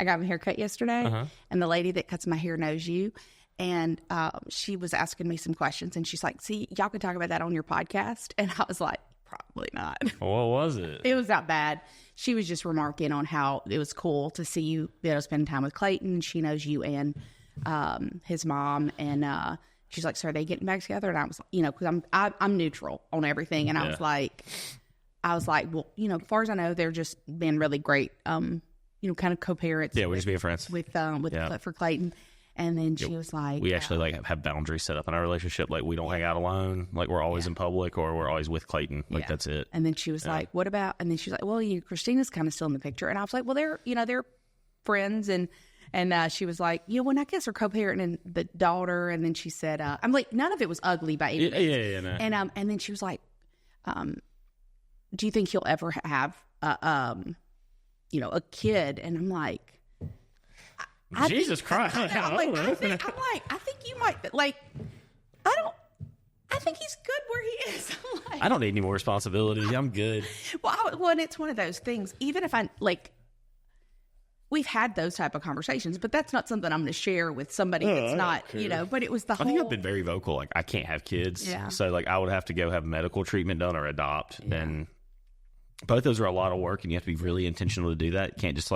I got my hair cut yesterday, and the lady that cuts my hair knows you. And she was asking me some questions, and she's like, see, y'all could talk about that on your podcast. And I was like, probably not. What was it? It was not bad. She was just remarking on how it was cool to see you, spend time with Clayton. She knows you and his mom. And she's like, so are they getting back together? And I was, because I'm neutral on everything. And I was like, well, as far as I know, they're just being really great, kind of co-parents. Yeah, we're just being friends. For Clayton. And then she was like... We actually have boundaries set up in our relationship. Like, we don't hang out alone. Like, we're always in public, or we're always with Clayton. Like, that's it. And then she was like, what about... And then she's like, well, Christina's kind of still in the picture. And I was like, well, they're friends. And she was like, well, I guess they're co-parent and the daughter. And then she said... I'm like, none of it was ugly by any means. No. And then she was like, do you think he'll ever have, a kid? And I'm like... Jesus Christ. I think you might, I think he's good where he is. I don't need any more responsibility. I'm good. Well, and it's one of those things, even if we've had those type of conversations, but that's not something I'm going to share with somebody that's not, but it was the whole. I think I've been very vocal. Like, I can't have kids. Yeah. So, I would have to go have medical treatment done or adopt. Yeah. And both those are a lot of work, and you have to be really intentional to do that. You can't just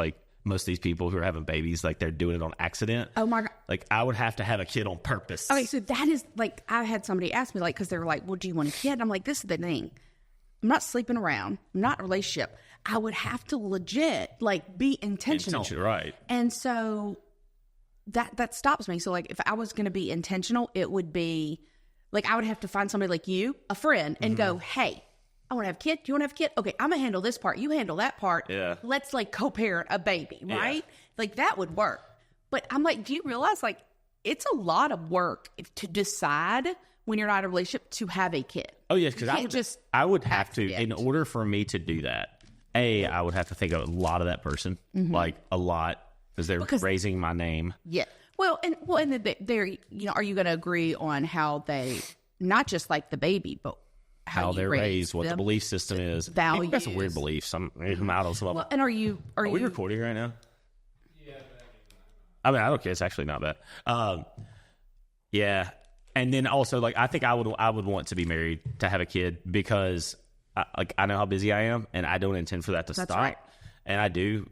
most of these people who are having babies, they're doing it on accident. Oh my God. I would have to have a kid on purpose. Okay, so that is I had somebody ask me because they were like, well, do you want a kid? And I'm like, this is the thing. I'm not sleeping around. I'm not in a relationship. I would have to legit be intentional. Right. And so that stops me. So if I was going to be intentional, it would be I would have to find somebody like you, a friend, and go, hey, I want to have a kid. Do you want to have a kid? Okay, I'm going to handle this part. You handle that part. Yeah. Let's co-parent a baby, right? Yeah. That would work. But I'm like, do you realize it's a lot of work to decide when you're not in a relationship to have a kid? Oh, yes, because I would have to, in order for me to do that, I would have to think of a lot of that person, a lot, because they're raising my name. Yeah. Well, and they're, are you going to agree on how they, not just the baby, but how they're raised, what the belief system is. Values. That's a weird belief. I'm out on some of them. And are we recording right now? Yeah. I mean, I don't care. It's actually not bad. Yeah. And then also, I think I would want to be married to have a kid because, I know how busy I am, and I don't intend for that to stop. Right. And I do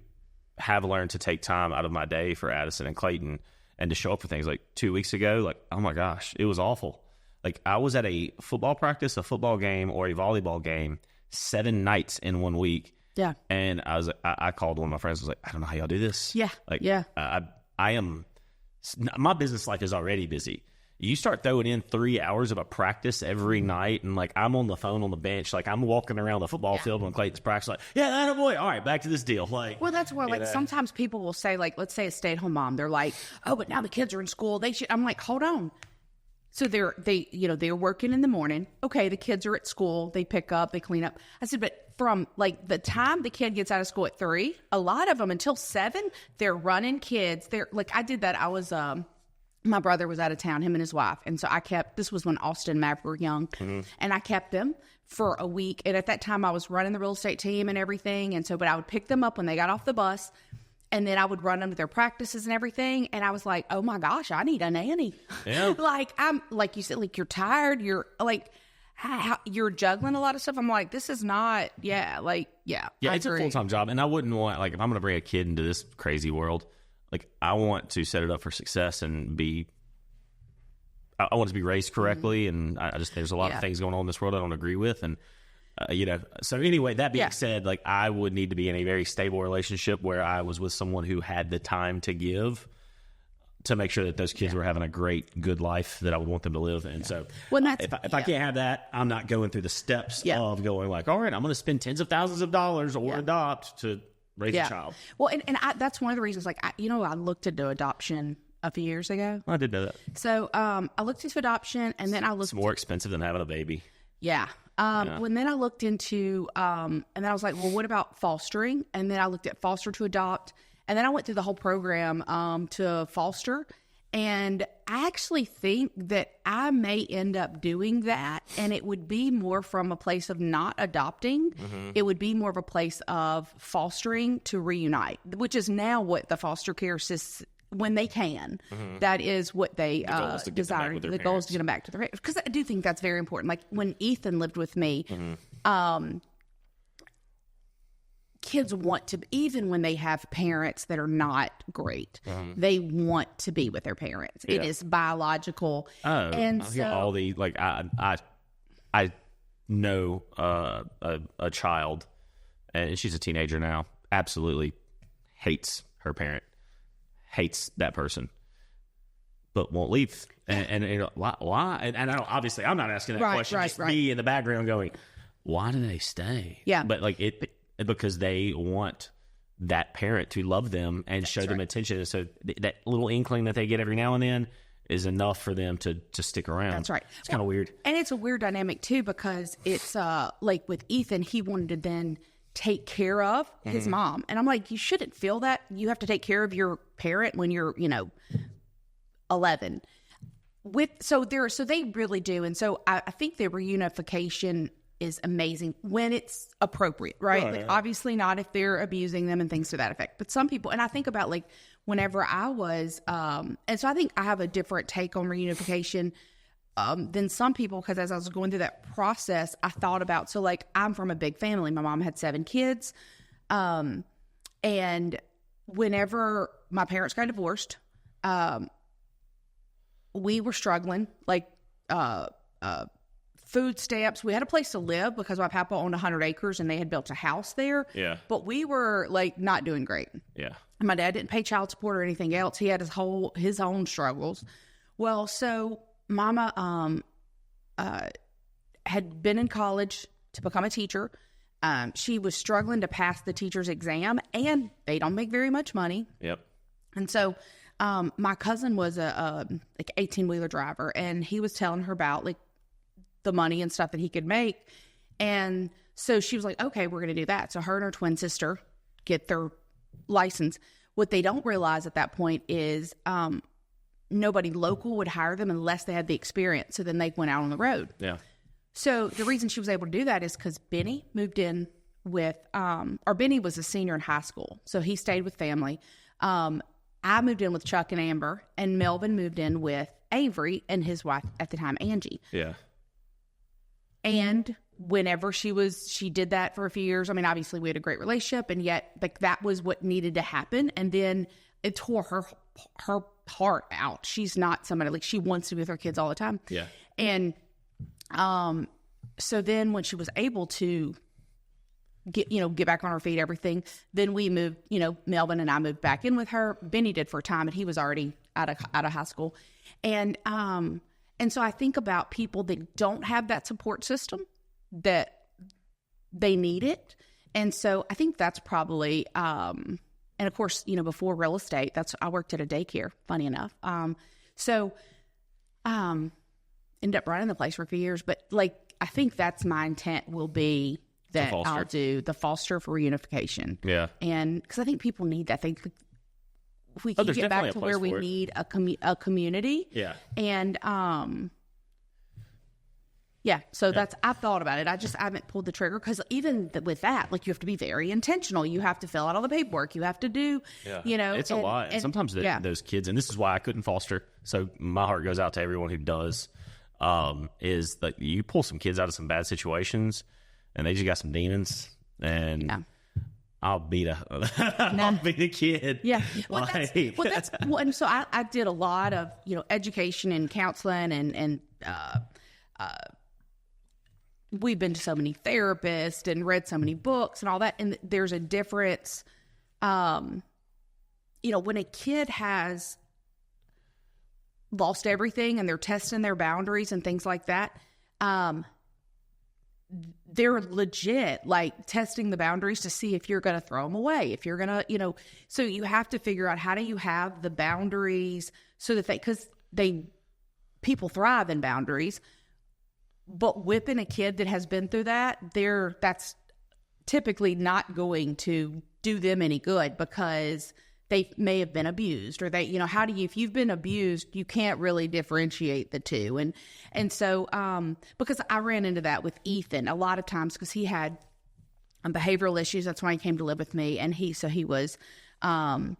have learned to take time out of my day for Addison and Clayton and to show up for things. 2 weeks ago, oh my gosh, it was awful. I was at a football practice, a football game, or a volleyball game 7 nights in 1 week. Yeah. And I called one of my friends. I was like, I don't know how y'all do this. Yeah. My business life is already busy. You start throwing in 3 hours of a practice every night, and I'm on the phone on the bench, I'm walking around the football field when Clayton's practice, yeah, that boy. All right, back to this deal. Well, that's why sometimes people will say, let's say a stay-at-home mom, they're like, oh, but now the kids are in school. They should. I'm like, hold on. So they're working in the morning. Okay, the kids are at school. They pick up, they clean up. I said, but from the time the kid gets out of school at 3, a lot of them until 7, they're running kids. They're I did that. I was my brother was out of town, him and his wife, and so this was when Austin and Maverick were young, and I kept them for a week. And at that time, I was running the real estate team and everything, and so but I would pick them up when they got off the bus. And then I would run them to their practices and everything. And I was like, oh my gosh, I need a nanny. Yeah. I'm like you said, you're tired. You're you're juggling a lot of stuff. I'm like, this is not, yeah. Yeah, it's a full-time job. And I wouldn't want, if I'm going to bring a kid into this crazy world, I want to set it up for success and I want it to be raised correctly. And there's a lot of things going on in this world I don't agree with. And, so anyway, that being said, I would need to be in a very stable relationship where I was with someone who had the time to give to make sure that those kids were having a good life that I would want them to live. And so if I can't have that, I'm not going through the steps of going all right, I'm going to spend tens of thousands of dollars or adopt to raise a child. Well, and that's one of the reasons, I looked into adoption a few years ago. I did know that. So I looked into adoption, and then I looked. It's more expensive than having a baby. Yeah. When then I looked into, and then I was like, well, what about fostering? And then I looked at foster to adopt. And then I went through the whole program to foster. And I actually think that I may end up doing that, and it would be more from a place of not adopting. It would be more of a place of fostering to reunite, which is now what the foster care system, when they can, that is what they desire. The goal is to get them back to their parents. Because I do think that's very important. Like when Ethan lived with me, kids want to, even when they have parents that are not great, they want to be with their parents. It is biological. And so all the, like, I know a child, and she's a teenager now, absolutely hates her parent, hates that person, but won't leave. And you know, why? And I don't, obviously, I'm not asking that question. Just me in the background going, why do they stay? Yeah. But like because they want that parent to love them and show them attention. So that little inkling that they get every now and then is enough for them to stick around. That's right. It's kind of weird. And it's a weird dynamic too, because it's like with Ethan, he wanted to then take care of his mom. And I'm like, you shouldn't feel that. You have to take care of your parent when you're, 11. So they really do. And so I think the reunification is amazing when it's appropriate, right? Like, obviously not if they're abusing them and things to that effect. But some people, and I think about like whenever I was, and so I think I have a different take on reunification than some people, because as I was going through that process, I thought about, so like I'm from a big family. My mom had 7 kids. And whenever my parents got divorced, we were struggling, like, food stamps. We had a place to live because my papa owned 100 acres and they had built a house there. Yeah. But we were like not doing great. Yeah. And my dad didn't pay child support or anything else. He had his own struggles. Well, so Mama had been in college to become a teacher. She was struggling to pass the teacher's exam, and they don't make very much money. Yep. And so my cousin was a like 18-wheeler driver, and he was telling her about like the money and stuff that he could make. And so she was like, okay, we're going to do that. So her and her twin sister get their license. What they don't realize at that point is nobody local would hire them unless they had the experience. So then they went out on the road. Yeah. So the reason she was able to do that is because Benny moved in with, or Benny was a senior in high school. So he stayed with family. I moved in with Chuck and Amber, and Melvin moved in with Avery and his wife at the time, Angie. Yeah. And whenever she did that for a few years. I mean, obviously we had a great relationship, and yet like that was what needed to happen. And then it tore her heart out. She's not somebody like, she wants to be with her kids all the time. Yeah. And so then when she was able to get back on her feet, everything, then we moved, Melvin and I moved back in with her. Benny did for a time, but he was already out of high school. And so I think about people that don't have that support system, that they need it. And so I think that's probably, and of course, before real estate, I worked at a daycare, funny enough. Ended up running the place for a few years, but like, I think that's my intent will be that I'll do the foster for reunification. Yeah. And because I think people need that. If we can get back to where we need a community. Yeah. And, I've thought about it. I haven't pulled the trigger, because even with that, like, you have to be very intentional. You have to fill out all the paperwork. You have to do, it's a lot. And sometimes those kids, and this is why I couldn't foster. So my heart goes out to everyone who does, is that you pull some kids out of some bad situations and they just got some demons, and I'll beat a kid. Yeah. Well, and so I did a lot of, education and counseling, and we've been to so many therapists and read so many books and all that. And there's a difference, when a kid has lost everything and they're testing their boundaries and things like that, they're legit like testing the boundaries to see if you're going to throw them away, if you're going to, so you have to figure out, how do you have the boundaries so that because people thrive in boundaries, but whipping a kid that has been through that's typically not going to do them any good, because they may have been abused, or they, how do you, if you've been abused, you can't really differentiate the two. And so, because I ran into that with Ethan a lot of times, because he had behavioral issues. That's why he came to live with me. And he was, ADHD,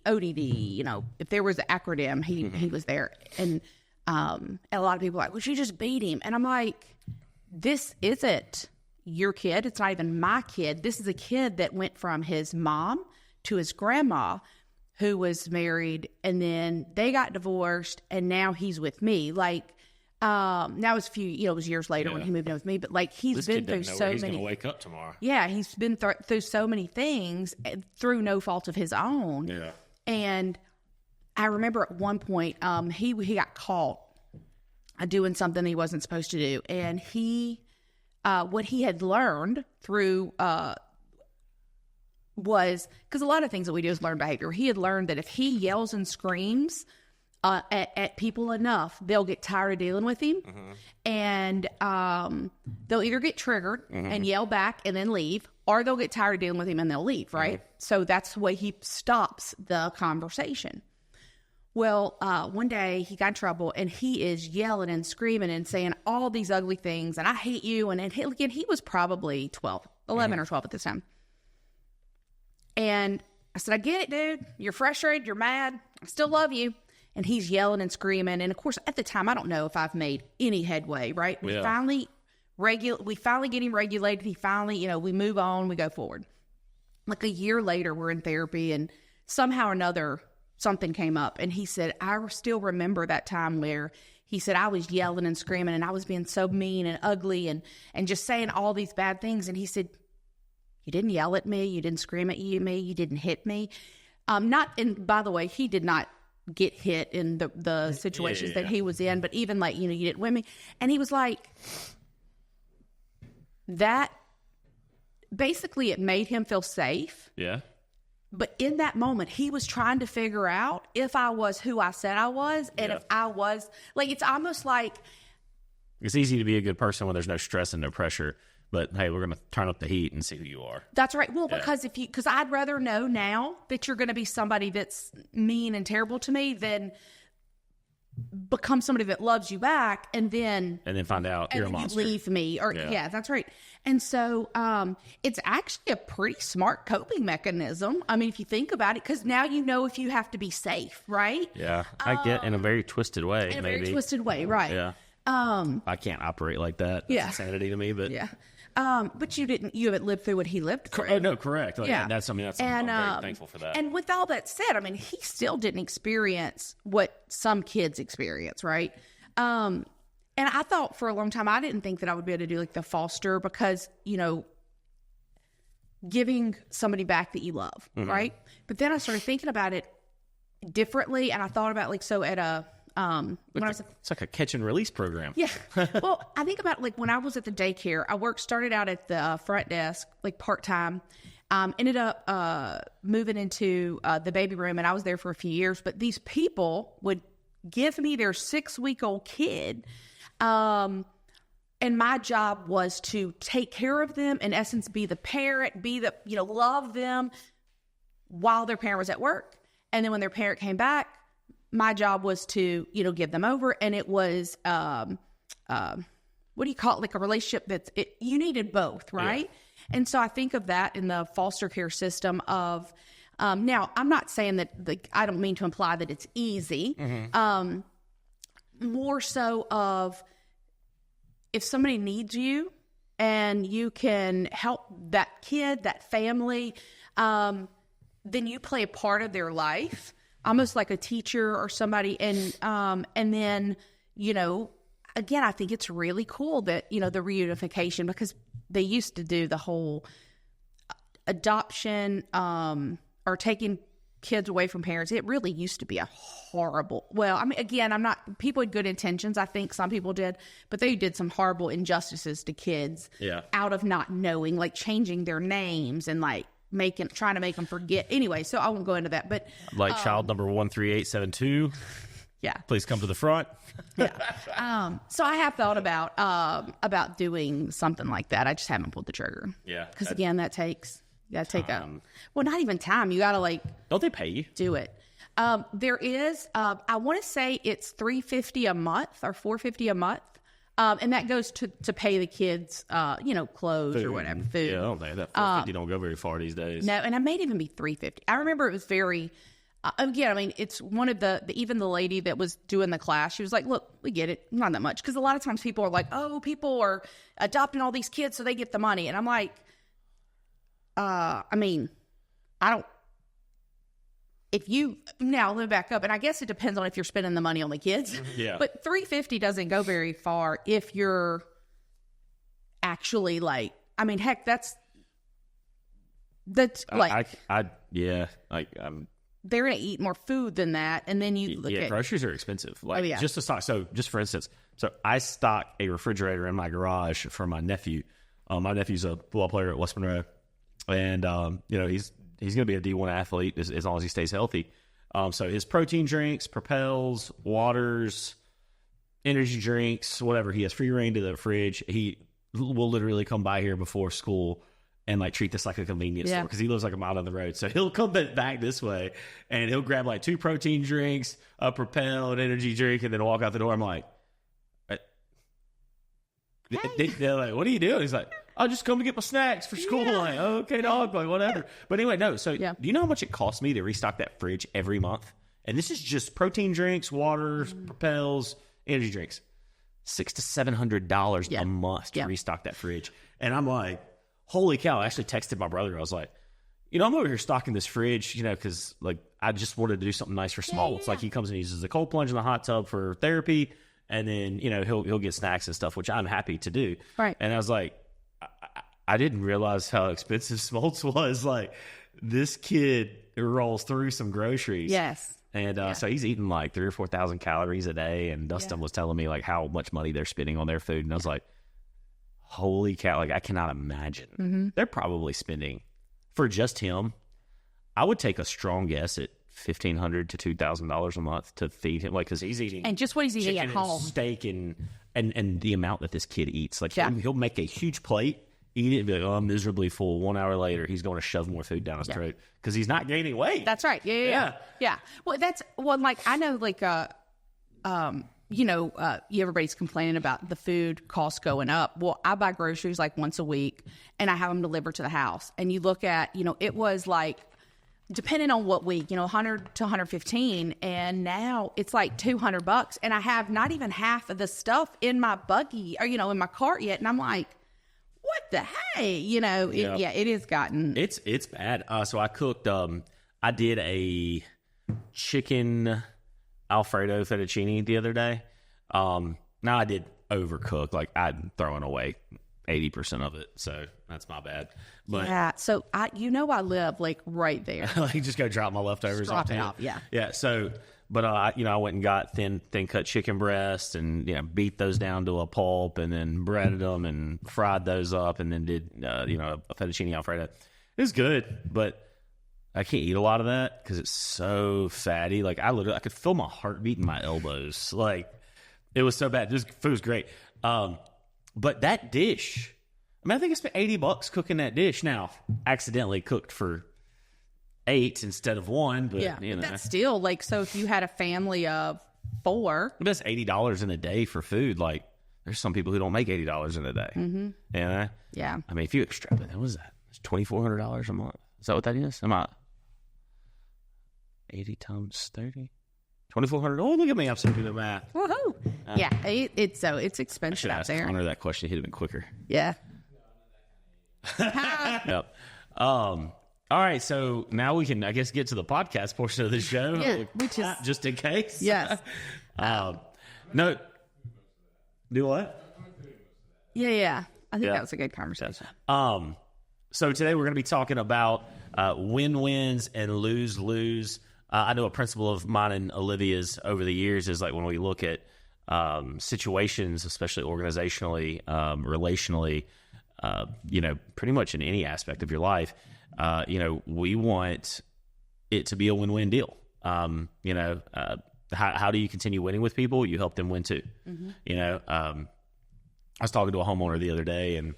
ODD, if there was an acronym, he was there. And a lot of people are like, well, she just beat him. And I'm like, this isn't your kid. It's not even my kid. This is a kid that went from his mom to his grandma, who was married, and then they got divorced, and now he's with me. Like, now it's it was years later when he moved in with me, but like he's been through so many. He's gonna wake up tomorrow. Yeah, he's been through so many things through no fault of his own. Yeah, and I remember at one point, he got caught doing something he wasn't supposed to do, and what he had learned through was, because a lot of things that we do is learn behavior. He had learned that if he yells and screams at people enough, they'll get tired of dealing with him, and they'll either get triggered and yell back and then leave, or they'll get tired of dealing with him and they'll leave, right? So that's the way he stops the conversation. Well, one day he got in trouble, and he is yelling and screaming and saying all these ugly things, and I hate you. And again, he was probably 11 or 12 at this time. And I said, I get it, dude. You're frustrated. You're mad. I still love you. And he's yelling and screaming. And of course, at the time, I don't know if I've made any headway, right? We finally get him regulated. He finally, we move on, we go forward. Like a year later, we're in therapy, and somehow or another, something came up. And he said, I still remember that time where he said, I was yelling and screaming, and I was being so mean and ugly and just saying all these bad things. And he said, you didn't yell at me. You didn't scream at me. You didn't hit me. And by the way, he did not get hit in the situations that he was in, but even like, you didn't whip me. And he was like, that basically it made him feel safe. Yeah. But in that moment, he was trying to figure out if I was who I said I was, and if I was, like, it's almost like, it's easy to be a good person when there's no stress and no pressure. But hey, we're going to turn up the heat and see who you are. That's right. Well, because I'd rather know now that you're going to be somebody that's mean and terrible to me than become somebody that loves you back and then find out you're a monster. You leave me, or that's right. And so it's actually a pretty smart coping mechanism. I mean, if you think about it, because now you know if you have to be safe, right? Yeah, I get in a very twisted way. In a very twisted way, right? Yeah. I can't operate like that. That's insanity to me. But but you haven't lived through what he lived through. No, correct. Like, I'm very thankful for that. And with all that said, I mean, he still didn't experience what some kids experience, right? And I thought for a long time, I didn't think that I would be able to do like the foster, because, giving somebody back that you love, right? But then I started thinking about it differently, and I thought about it's like a catch and release program. Yeah. Well, I think about when I was at the daycare, started out at the front desk, part-time, ended up moving into the baby room, and I was there for a few years. But these people would give me their 6-week-old kid, and my job was to take care of them, in essence, be the parent, love them while their parent was at work. And then when their parent came back, my job was to, give them over. And it was, what do you call it? Like a relationship you needed both, right? Yeah. And so I think of that in the foster care system of, now I'm not saying that, I don't mean to imply that it's easy. More so of, if somebody needs you and you can help that kid, that family, then you play a part of their life, almost like a teacher or somebody. And then, again, I think it's really cool that, the reunification, because they used to do the whole adoption, or taking kids away from parents. It really used to be a horrible, people had good intentions. I think some people did, but they did some horrible injustices to kids out of not knowing, like changing their names and trying to make them forget. Anyway, so I won't go into that, but child number 13872. Yeah. Please come to the front. Yeah. So I have thought about doing something like that. I just haven't pulled the trigger. Yeah. Because again, that takes You got to take well, not even time. You got to like. Don't they pay you? Do it. There is, I want to say it's $350 a month or $450 a month. And that goes to pay the kids, clothes food. Or whatever, food. Yeah, I don't think that $450 don't go very far these days. No, and it may even be $350. I remember it was very, again, I mean, it's one of even the lady that was doing the class, she was like, look, we get it, not that much. Because a lot of times people are like, oh, people are adopting all these kids so they get the money. And I'm like, I mean, I don't. If you now live back up, and I guess it depends on if you're spending the money on the kids. Yeah. But $350 doesn't go very far if you're actually like, I mean, heck, that's like they're gonna eat more food than that, and then you look at groceries are expensive. Like just to stock. So just for instance, I stock a refrigerator in my garage for my nephew. My nephew's a football player at West Monroe, and he's going to be a D1 athlete as long as he stays healthy. So his protein drinks, Propels, waters, energy drinks, whatever. He has free reign to the fridge. He will literally come by here before school and like treat this like a convenience store because he lives like a mile down the road. So he'll come back this way and he'll grab like 2 protein drinks, a Propel, an energy drink, and then walk out the door. I'm like, they're like, what are you doing? He's like, I'll just come to get my snacks for school. Yeah. Like, okay, dog, like whatever. But anyway, no. So do you know how much it costs me to restock that fridge every month? And this is just protein drinks, waters, Propels, energy drinks. $600 to $700 a month to restock that fridge. And I'm like, holy cow. I actually texted my brother. I was like, I'm over here stocking this fridge, because like I just wanted to do something nice for small. Yeah. It's like he comes and uses the cold plunge in the hot tub for therapy. And then, he'll get snacks and stuff, which I'm happy to do. Right. And I was like, I didn't realize how expensive Smoltz was. Like, this kid rolls through some groceries. Yes. And so he's eating like 3,000 or 4,000 calories a day. And Dustin was telling me like how much money they're spending on their food. And I was like, holy cow. Like, I cannot imagine. Mm-hmm. They're probably spending, for just him, I would take a strong guess at $1,500 to $2,000 a month to feed him. Like, because he's eating. And just what he's eating at home. Steak and the amount that this kid eats. Like, he'll make a huge plate. Eat it and be like, oh, I'm miserably full. 1 hour later, he's going to shove more food down his throat because he's not gaining weight. That's right. Yeah. Well, like, I know, like, everybody's complaining about the food costs going up. Well, I buy groceries like once a week and I have them delivered to the house. And you look at, it was like, depending on what week, 100 to 115. And now it's like $200. And I have not even half of the stuff in my buggy or, in my cart yet. And I'm like, what the hey, it has gotten. It's bad. So I cooked, I did a chicken Alfredo fettuccine the other day. Now I did overcook, like I'm throwing away 80% of it. So that's my bad. But so I live like right there. Like just go drop my leftovers off. Yeah. So, but I went and got thin cut chicken breasts and beat those down to a pulp and then breaded them and fried those up and then did a fettuccine Alfredo. It was good, but I can't eat a lot of that because it's so fatty. Like I could feel my heartbeat in my elbows. Like it was so bad. This food was great. But that dish, I think I spent $80 cooking that dish. Now, accidentally cooked for 8 instead of 1, but but that's still like, so if you had a family of 4, that's $80 in a day for food. Like there's some people who don't make $80 in a day. Mm-hmm. Yeah. I mean, if you extrapolate, what was that? It's $2,400 a month. Is that what that is? Am I 80 times 30? 2,400. Oh, look at me! I'm so good at math. Woohoo! It's expensive out there. Connor that question. He'd have been quicker. Yeah. Yep. All right, so now we can, I guess, get to the podcast portion of the show. Yeah, just in case. Yes. No. Do what? Yeah. I think that was a good conversation. So today we're going to be talking about win-wins and lose-lose. I know a principle of mine and Olivia's over the years is like when we look at situations, especially organizationally, relationally, pretty much in any aspect of your life, we want it to be a win-win deal. How do you continue winning with people? You help them win too. Mm-hmm. I was talking to a homeowner the other day and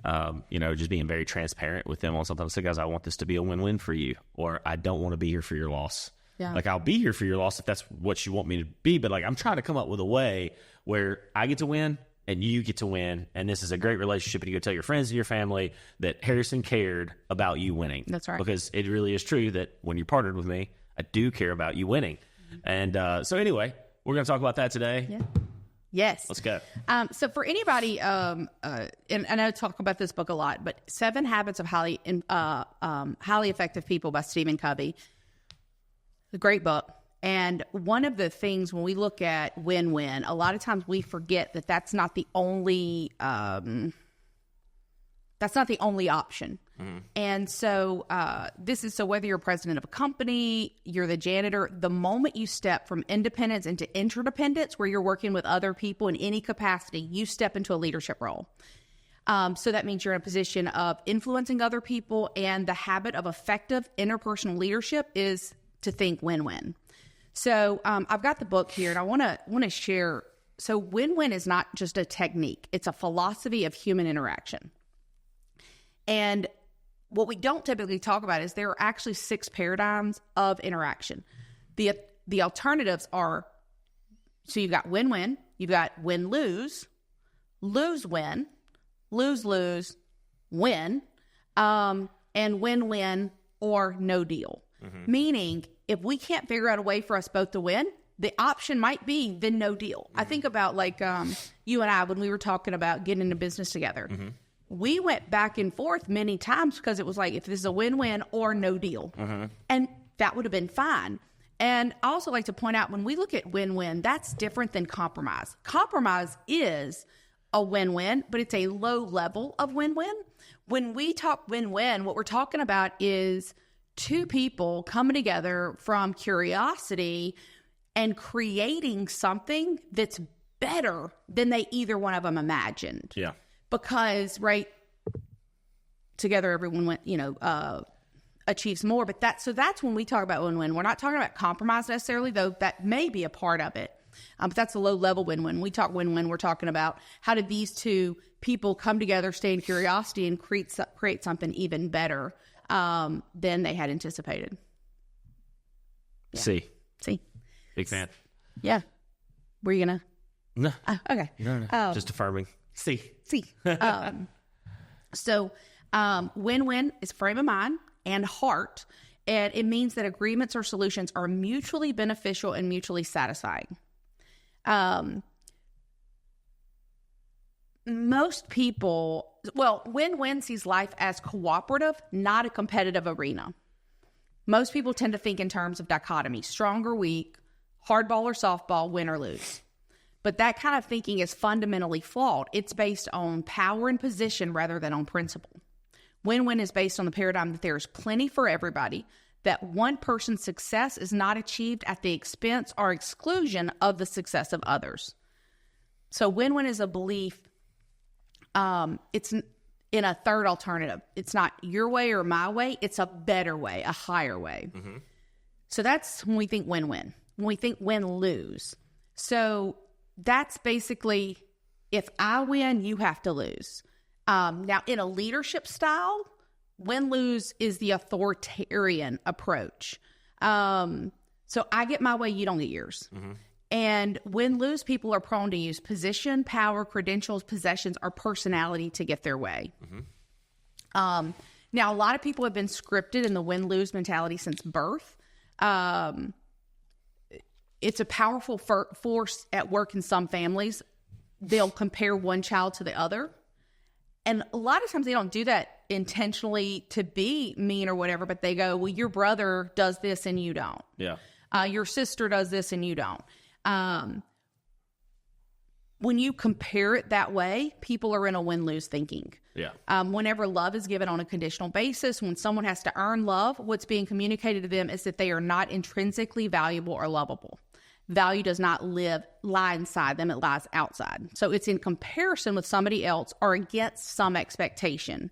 just being very transparent with them on something. I say, guys, I want this to be a win-win for you, or I don't want to be here for your loss. Yeah. Like, I'll be here for your loss if that's what you want me to be. But like, I'm trying to come up with a way where I get to win and you get to win. And this is a great relationship. And you go tell your friends and your family that Harrison cared about you winning. That's right. Because it really is true that when you're partnered with me, I do care about you winning. And so anyway, we're going to talk about that today. Yeah. Yes. Let's go. So for anybody, and I talk about this book a lot, but 7 Habits of Highly Effective People by Stephen Covey. A great book. And one of the things when we look at win-win, a lot of times we forget that that's not the only option. Mm-hmm. And so so whether you're president of a company, you're the janitor, the moment you step from independence into interdependence, where you're working with other people in any capacity, you step into a leadership role. So that means you're in a position of influencing other people, and the habit of effective interpersonal leadership is to think win-win. So I've got the book here, and I want to share. So win-win is not just a technique; it's a philosophy of human interaction. And what we don't typically talk about is there are actually 6 paradigms of interaction. The alternatives are, so you've got win-win, you've got win-lose, lose-win, lose-lose, win, and win-win or no deal. Mm-hmm. Meaning, if we can't figure out a way for us both to win, the option might be then no deal. Mm-hmm. I think about like you and I, when we were talking about getting into business together, mm-hmm. we went back and forth many times because it was like, if this is a win-win or no deal. Mm-hmm. And that would have been fine. And I also like to point out, when we look at win-win, that's different than compromise. Compromise is a win-win, but it's a low level of win-win. When we talk win-win, what we're talking about is 2 people coming together from curiosity and creating something that's better than they either one of them imagined. Yeah. Because, right, together everyone went, achieves more. But that's when we talk about win-win. We're not talking about compromise necessarily, though that may be a part of it. But that's a low level win-win. We talk win-win, we're talking about how did these 2 people come together, stay in curiosity, and create something even better than they had anticipated. Yeah. See. Big fan. Yeah. Were you gonna? No. Okay. No. Just affirming. See. So win-win is frame of mind and heart, and it means that agreements or solutions are mutually beneficial and mutually satisfying. Most people, win-win sees life as cooperative, not a competitive arena. Most people tend to think in terms of dichotomy: strong or weak, hardball or softball, win or lose. But that kind of thinking is fundamentally flawed. It's based on power and position rather than on principle. Win-win is based on the paradigm that there is plenty for everybody, that one person's success is not achieved at the expense or exclusion of the success of others. So win-win is a belief. It's in a third alternative. It's not your way or my way. It's a better way, a higher way. Mm-hmm. So that's when we think win-win. When we think win-lose. So that's basically, if I win, you have to lose. Now, in a leadership style, win-lose is the authoritarian approach. So I get my way, you don't get yours. Mm-hmm. And win-lose people are prone to use position, power, credentials, possessions, or personality to get their way. Mm-hmm. Now, a lot of people have been scripted in the win-lose mentality since birth. It's a powerful force at work in some families. They'll compare one child to the other. And a lot of times they don't do that intentionally to be mean or whatever, but they go, well, your brother does this and you don't. Yeah. Your sister does this and you don't. When you compare it that way, people are in a win-lose thinking. Yeah. Whenever love is given on a conditional basis, when someone has to earn love, what's being communicated to them is that they are not intrinsically valuable or lovable. Value does not lie inside them, it lies outside. So it's in comparison with somebody else or against some expectation.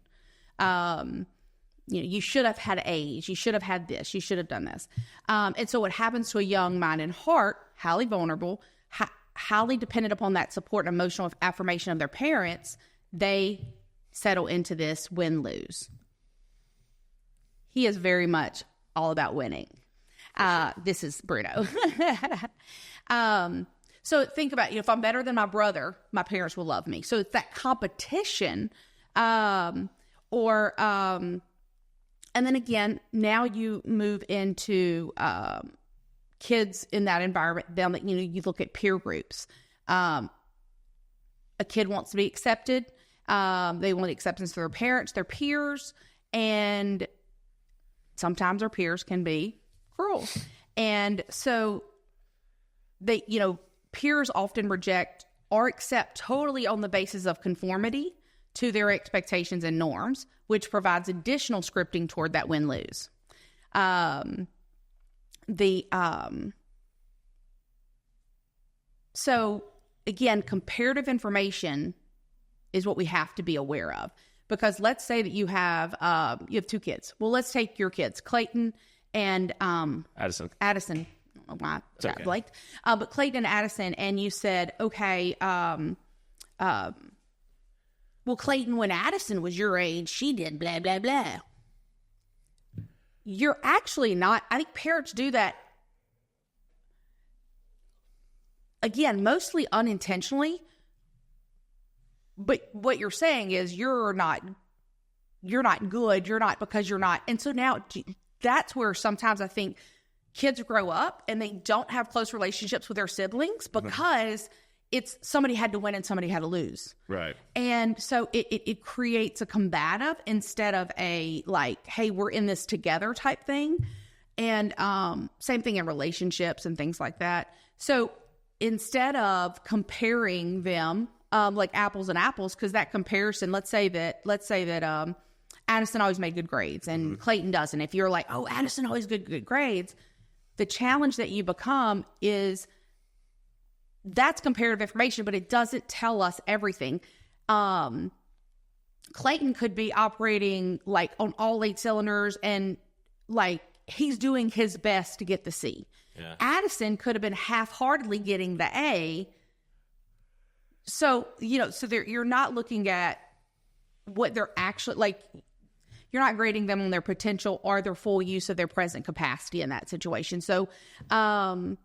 You should have had A's, you should have had this, you should have done this. And so what happens to a young mind and heart, highly vulnerable, highly dependent upon that support and emotional affirmation of their parents, they settle into this win-lose. He is very much all about winning. This is Bruno. So think about, if I'm better than my brother, my parents will love me. So it's that competition, and then again, now you move into kids in that environment. Then you look at peer groups. A kid wants to be accepted. They want the acceptance of their parents, their peers, and sometimes our peers can be cruel. And so they, peers often reject or accept totally on the basis of conformity to their expectations and norms, which provides additional scripting toward that win-lose. So again, comparative information is what we have to be aware of, because let's say that you have 2 kids. Well, let's take your kids, Clayton and Addison. I don't know why I got blanked. But Clayton and Addison, and you said, okay, well, Clayton, when Addison was your age, she did blah, blah, blah. You're actually not. I think parents do that, again, mostly unintentionally. But what you're saying is you're not good. You're not, because you're not. And so now that's where sometimes I think kids grow up and they don't have close relationships with their siblings because it's somebody had to win and somebody had to lose. Right. And so it creates a combative instead of a like, hey, we're in this together type thing. And same thing in relationships and things like that. So instead of comparing them like apples and apples, because that comparison, let's say that Addison always made good grades and Clayton doesn't. If you're like, oh, Addison always good grades, the challenge that you become is that's comparative information, but it doesn't tell us everything. Clayton could be operating like on all 8 cylinders and like he's doing his best to get the C. Yeah. Addison could have been half-heartedly getting the A. So, you're not looking at what they're actually like. You're not grading them on their potential or their full use of their present capacity in that situation. So, that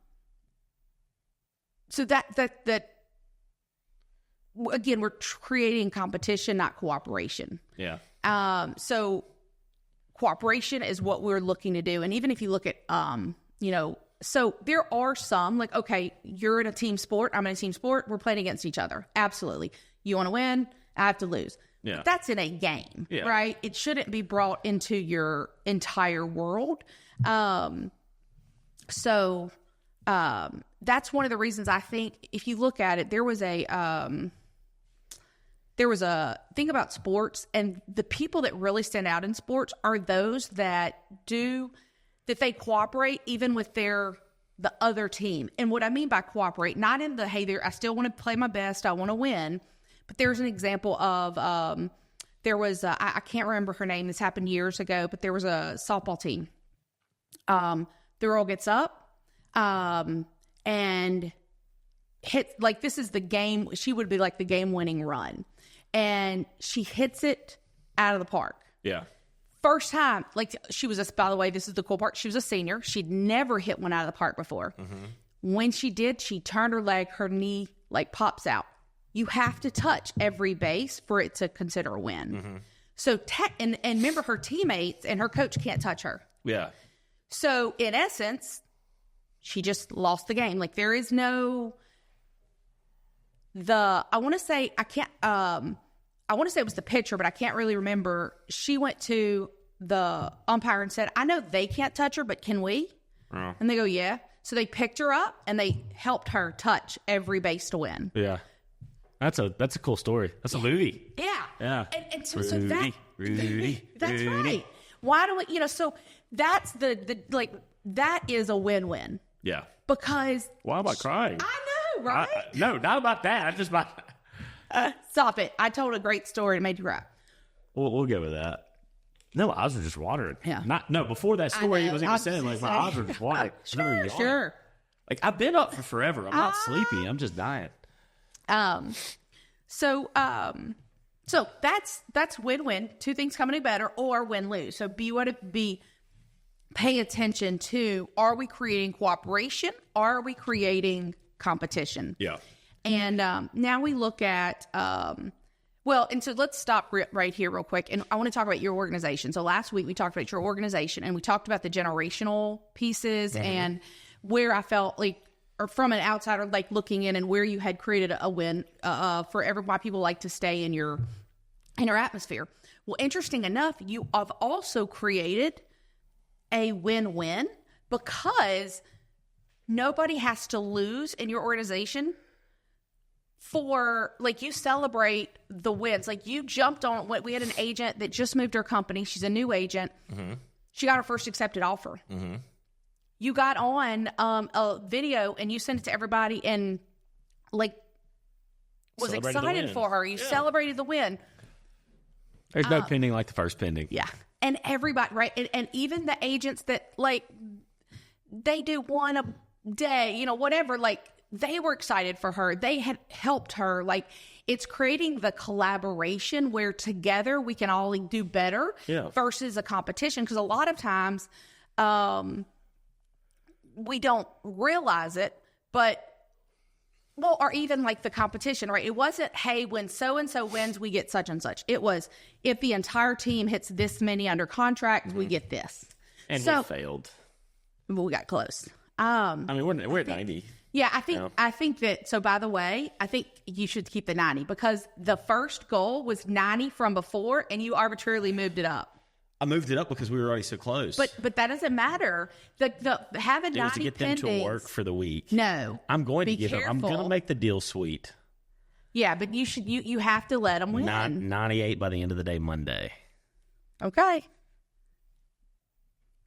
again, we're creating competition, not cooperation. Yeah. So cooperation is what we're looking to do. And even if you look at, so there are some like, okay, you're in a team sport. I'm in a team sport. We're playing against each other. Absolutely. You want to win. I have to lose. Yeah. But that's in a game, right? It shouldn't be brought into your entire world. So that's one of the reasons I think if you look at it, there was a thing about sports, and the people that really stand out in sports are those that they cooperate even with the other team. And what I mean by cooperate, not in the, hey, I still want to play my best, I want to win. But there's an example of, there was, I can't remember her name, this happened years ago, but there was a softball team. The girl gets up and hits, like this is the game, she would be like the game-winning run. And she hits it out of the park. Yeah. First time, like she was, by the way, this is the cool part, she was a senior. She'd never hit one out of the park before. Mm-hmm. When she did, she turned her leg, her knee like pops out. You have to touch every base for it to consider a win. Mm-hmm. So, and remember, her teammates and her coach can't touch her. Yeah. So, in essence, she just lost the game. Like, there is no, I want to say it was the pitcher, but I can't really remember. She went to the umpire and said, I know they can't touch her, but can we? Oh. And they go, yeah. So they picked her up and they helped her touch every base to win. Yeah. That's a cool story. That's a movie. Yeah. Yeah. And so that's right. Why do we, so that's that is a win-win. Yeah. Because. Why am I crying? I know, right? No, not about that. I'm just about. Stop it. I told a great story and made you cry. We'll go with that. No, eyes were just watering. Yeah. Before that story was even said, like my eyes were just watering. Sure. Like I've been up for forever. I'm not sleepy. I'm just dying. So that's win-win. Two things coming together, or win-lose. So pay attention to, are we creating cooperation? Are we creating competition? Yeah. And now we look at, and so let's stop right here real quick. And I want to talk about your organization. So last week we talked about your organization, and we talked about the generational pieces and where I felt like, or from an outsider, like looking in, and where you had created a win for why people like to stay in your atmosphere. Well, interesting enough, you have also created a win-win, because nobody has to lose in your organization. For, like, you celebrate the wins. Like, you jumped on what we had an agent that just moved her company. She's a new agent. She got her first accepted offer. You got on a video and you sent it to everybody, and like was excited for her. You celebrated the win. There's no pending like the first pending. Yeah. And everybody, right? And even the agents that, like, they do one a day, whatever, like, they were excited for her. They had helped her. Like, it's creating the collaboration where together we can all do better versus a competition. Because a lot of times we don't realize it, but, or even like the competition, right? It wasn't, hey, when so-and-so wins, we get such and such. It was, if the entire team hits this many under contract, we get this. And we failed. But we got close. We're at 90. Yeah, I think that, so by the way, I think you should keep the 90, because the first goal was 90 from before, and you arbitrarily moved it up. I moved it up because we were already so close. But that doesn't matter. Having 90 was to get them to work for the week. No. I'm going to give them. I'm going to make the deal sweet. Yeah, but you have to let them win. 98 by the end of the day, Monday. Okay.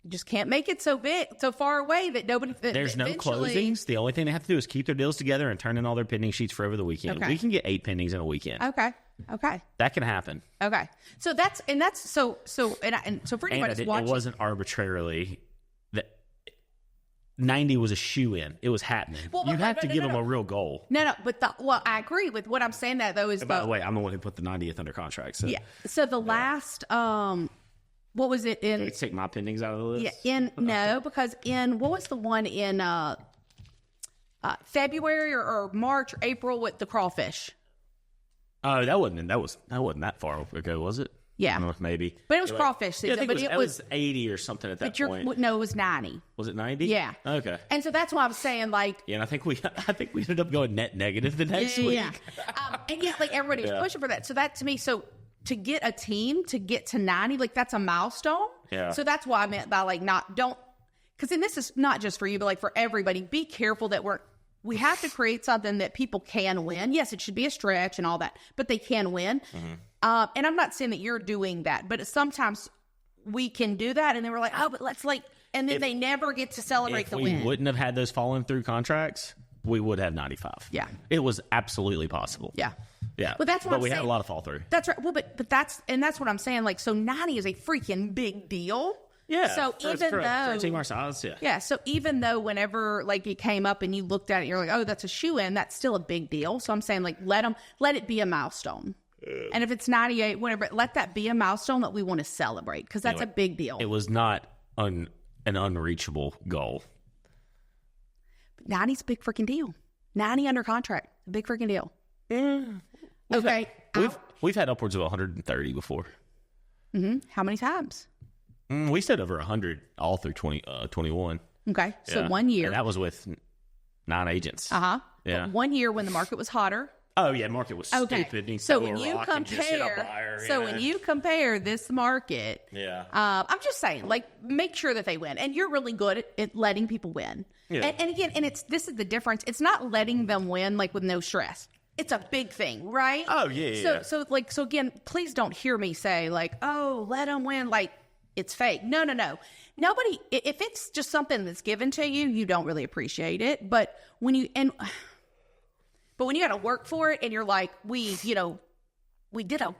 You just can't make it so far away that nobody. There's no closings. The only thing they have to do is keep their deals together and turn in all their pending sheets for over the weekend. Okay. We can get 8 pendings in a weekend. Okay. That can happen. Okay. So that's so for anybody who's watching, it wasn't arbitrarily that 90 was a shoe-in. It was happening. You have to give them a real goal. No, but I agree with what I'm saying. That though is, by the way, I'm the one who put the 90th under contract. So. Yeah. So the last what was it in? Let's take my pendings out of the list. Yeah. Because what was the one in February or March or April with the crawfish? Oh, that wasn't that far ago, was it? Yeah. I don't know, maybe. But it was crawfish season. Yeah, it was 80 or something at that point. No, it was 90. Was it 90? Yeah. Okay. And so that's why I was saying, like... Yeah, and I think we ended up going net negative the next week. Yeah. And yeah, like, everybody was pushing for that. So that, to me, to get a team to get to 90, like, that's a milestone. Yeah. So that's why I meant by, like, because then this is not just for you, but, like, for everybody. Be careful that we have to create something that people can win. Yes, it should be a stretch and all that, but they can win. And I'm not saying that you're doing that, but sometimes we can do that. And then we're like, oh, but let's and then they never get to celebrate the win. If we wouldn't have had those falling through contracts, we would have 95. Yeah. It was absolutely possible. Yeah. Yeah. Well, that's what I'm we saying. had a lot of fall through. That's right. Well, but that's what I'm saying. Like, so 90 is a freaking big deal. Yeah. So for a team our size, yeah. Yeah. So even though whenever like it came up and you looked at it, you're like, oh, that's a shoe-in, that's still a big deal. So I'm saying, like, let it be a milestone. And if it's 98, whatever, let that be a milestone that we want to celebrate, because that's a big deal. It was not an unreachable goal. But 90's a big freaking deal. 90 under contract, a big freaking deal. Yeah. Okay. We've had upwards of 130 before. How many times? We said over 100 all through 21. Okay. So 1 year. And that was with 9 agents. Uh-huh. Yeah. But 1 year when the market was hotter. Oh, yeah. Market was stupid. So when you compare this market, I'm just saying, like, make sure that they win. And you're really good at letting people win. Yeah. And again, this is the difference. It's not letting them win, like, with no stress. It's a big thing, right? Oh, yeah. So again, please don't hear me say, like, oh, let them win, like, it's fake. No. Nobody, if it's just something that's given to you, you don't really appreciate it. But when you got to work for it and you're like, we did a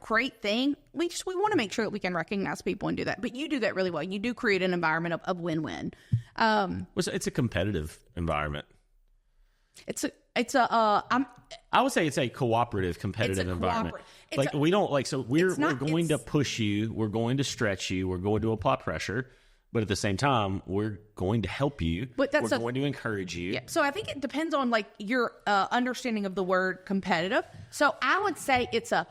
great thing. We want to make sure that we can recognize people and do that. But you do that really well. You do create an environment of win-win. It's a competitive environment. I would say it's a cooperative, competitive environment. We're going to push you, we're going to stretch you, we're going to apply pressure, but at the same time, we're going to help you. But we're going to encourage you. Yeah. So I think it depends on like your understanding of the word competitive. So I would say it's a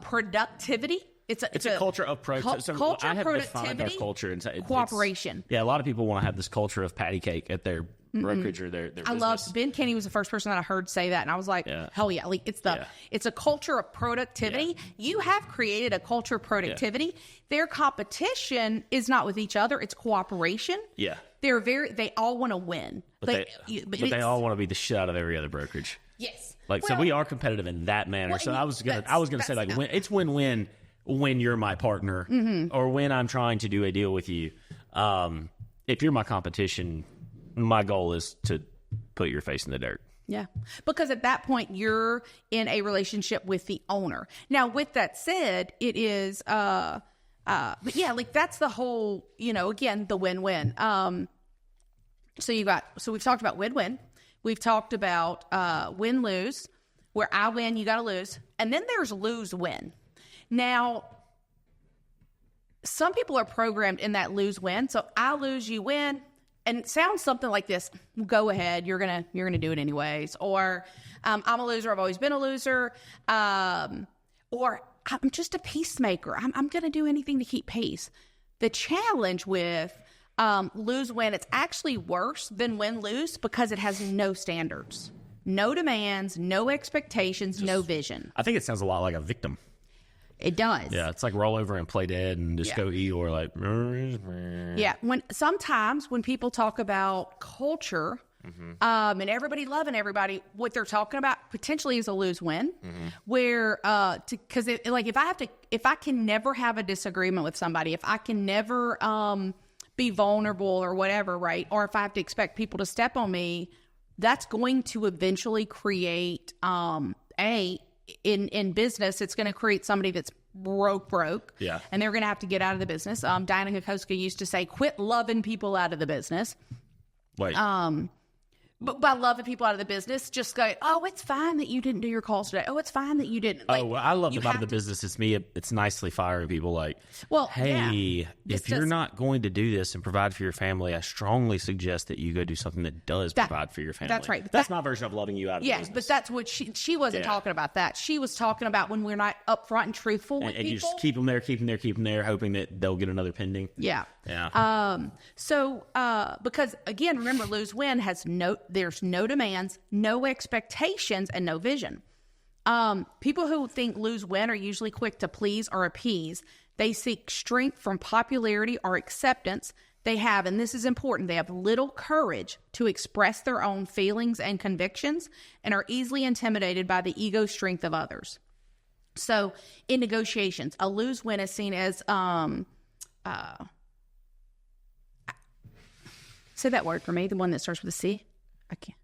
productivity. It's a culture of productivity. Culture, I have productivity, defined our culture and cooperation. A lot of people want to have this culture of patty cake at their brokerage or their business. I love Ben Kenny was the first person that I heard say that, and I was like, hell yeah! Like it's a culture of productivity. Yeah. You have created a culture of productivity. Yeah. Their competition is not with each other; it's cooperation. Yeah, they all want to win, but they all want to be the shit out of every other brokerage. Yes, so we are competitive in that manner. So I was gonna say like it's win-win when you're my partner or when I'm trying to do a deal with you. If you're my competition, my goal is to put your face in the dirt. Yeah. Because at that point, you're in a relationship with the owner. Now, with that said, it is, but yeah, like that's the whole, again, the win-win. So we've talked about win-win. We've talked about win-lose, where I win, you got to lose. And then there's lose-win. Now, some people are programmed in that lose-win. So I lose, you win. And it sounds something like this: go ahead, you're gonna do it anyways, or I'm a loser, I've always been a loser, or I'm just a peacemaker. I'm gonna do anything to keep peace. The challenge with lose-win, it's actually worse than win-lose because it has no standards, no demands, no expectations, no vision. I think it sounds a lot like a victim. It does. Yeah, it's like roll over and play dead and just go Eeyore like. Yeah, sometimes when people talk about culture and everybody loving everybody, what they're talking about potentially is a lose-win, where because if I can never have a disagreement with somebody, if I can never be vulnerable or whatever, right, or if I have to expect people to step on me, that's going to eventually create in business, it's going to create somebody that's broke. Yeah. And they're going to have to get out of the business. Diana Kokoska used to say, quit loving people out of the business. Wait. But by loving people out of the business, just go, oh, it's fine that you didn't do your calls today. Oh, it's fine that you didn't. Like, I love them out of the business. It's nicely firing people like, hey, if you're not going to do this and provide for your family, I strongly suggest that you go do something that does provide for your family. That's right. That's my version of loving you out of the business. Yes, but that's what she wasn't talking about that. She was talking about when we're not upfront and truthful with people. And you just keep them there, hoping that they'll get another pending. Yeah. Yeah. Because again, remember, lose-win has there's no demands, no expectations, and no vision. People who think lose-win are usually quick to please or appease. They seek strength from popularity or acceptance. They have, and this is important, they have little courage to express their own feelings and convictions and are easily intimidated by the ego strength of others. So in negotiations, a lose-win is seen as, say that word for me, the one that starts with a C. I can't.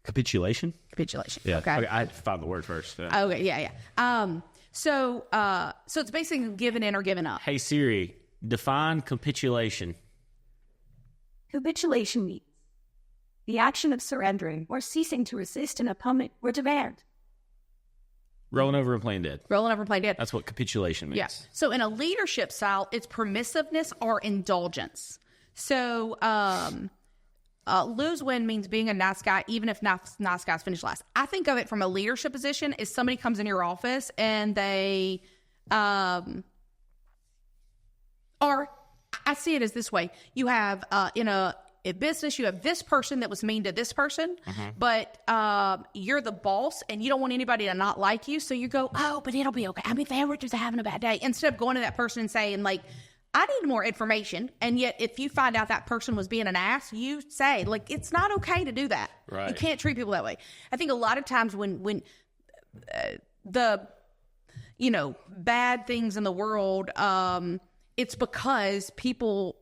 Capitulation? Capitulation. Yeah. Okay. I had to find the word first. Yeah. Okay. Yeah. So it's basically given in or given up. Hey Siri, define capitulation. Capitulation means the action of surrendering or ceasing to resist an opponent or demand. Rolling over and playing dead. Rolling over and playing dead. That's what capitulation means. Yeah. So in a leadership style, it's permissiveness or indulgence. So lose-win means being a nice guy, even if nice guys finish last. I think of it from a leadership position is somebody comes in your office and they, or I see it as this way. You have, in a business, you have this person that was mean to this person, but you're the boss and you don't want anybody to not like you. So you go, oh, but it'll be okay. I mean, they were just having a bad day. Instead of going to that person and saying like, I need more information. And yet if you find out that person was being an ass, you say like, it's not okay to do that. Right. You can't treat people that way. I think a lot of times when the, bad things in the world, it's because people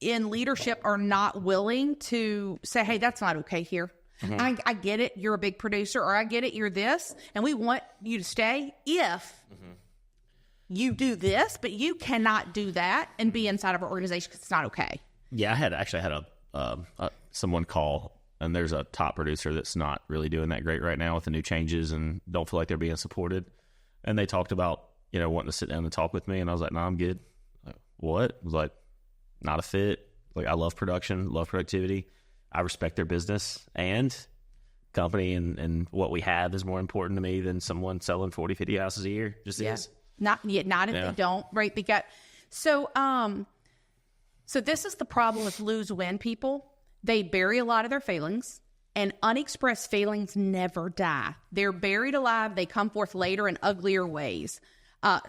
in leadership are not willing to say, hey, that's not okay here. I get it. You're a big producer, or I get it. You're this, and we want you to stay if you do this, but you cannot do that and be inside of our organization because it's not okay. Yeah, I had a someone call and there's a top producer that's not really doing that great right now with the new changes and don't feel like they're being supported. And they talked about, wanting to sit down and talk with me, and I was like, no, I'm good. Like, what? I was like, not a fit. Like, I love production, love productivity. I respect their business and company, and what we have is more important to me than someone selling 40, 50 houses a year. Just is. Not if they don't, right? They got, so this is the problem with lose-win people. They bury a lot of their feelings, and unexpressed feelings never die. They're buried alive. They come forth later in uglier ways.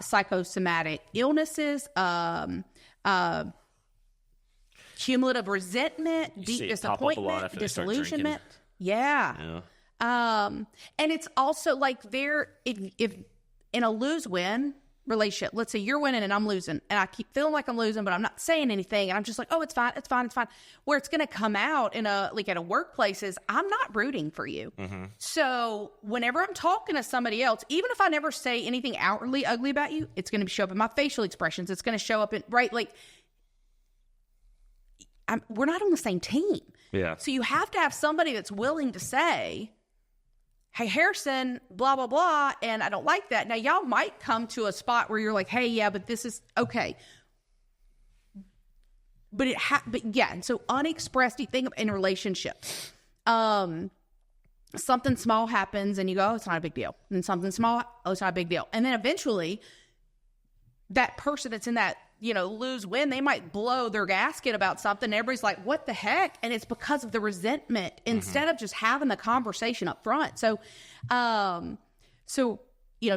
Psychosomatic illnesses, cumulative resentment, deep disappointment, disillusionment. Yeah. And it's also like if in a lose-win relationship, let's say you're winning and I'm losing, and I keep feeling like I'm losing, but I'm not saying anything, and I'm just like, oh, it's fine. Where it's going to come out in at a workplace is I'm not rooting for you. Mm-hmm. So whenever I'm talking to somebody else, even if I never say anything outwardly ugly about you, it's going to show up in my facial expressions. It's going to show up in, right? Like, we're not on the same team. Yeah. So you have to have somebody that's willing to say, hey, Harrison, blah, blah, blah, and I don't like that. Now, y'all might come to a spot where you're like, hey, yeah, but this is okay. But and so unexpressed, you think in relationships, something small happens and you go, oh, it's not a big deal. And then something small, oh, it's not a big deal. And then eventually that person that's in that, lose-win, they might blow their gasket about something. And everybody's like, what the heck? And it's because of the resentment instead of just having the conversation up front. So,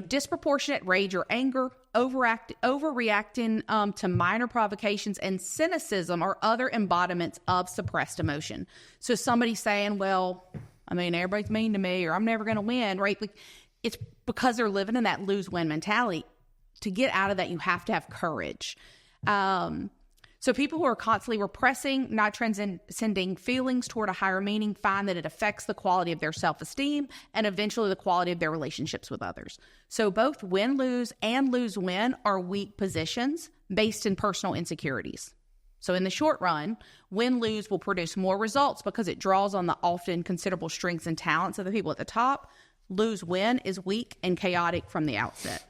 disproportionate rage or anger, overreacting to minor provocations, and cynicism are other embodiments of suppressed emotion. So somebody saying, well, everybody's mean to me, or I'm never going to win, right? Like, it's because they're living in that lose-win mentality. To get out of that, you have to have courage. So people who are constantly repressing, not transcending feelings toward a higher meaning, find that it affects the quality of their self-esteem and eventually the quality of their relationships with others. So both win-lose and lose-win are weak positions based in personal insecurities. So in the short run, win-lose will produce more results because it draws on the often considerable strengths and talents of the people at the top. Lose-win is weak and chaotic from the outset.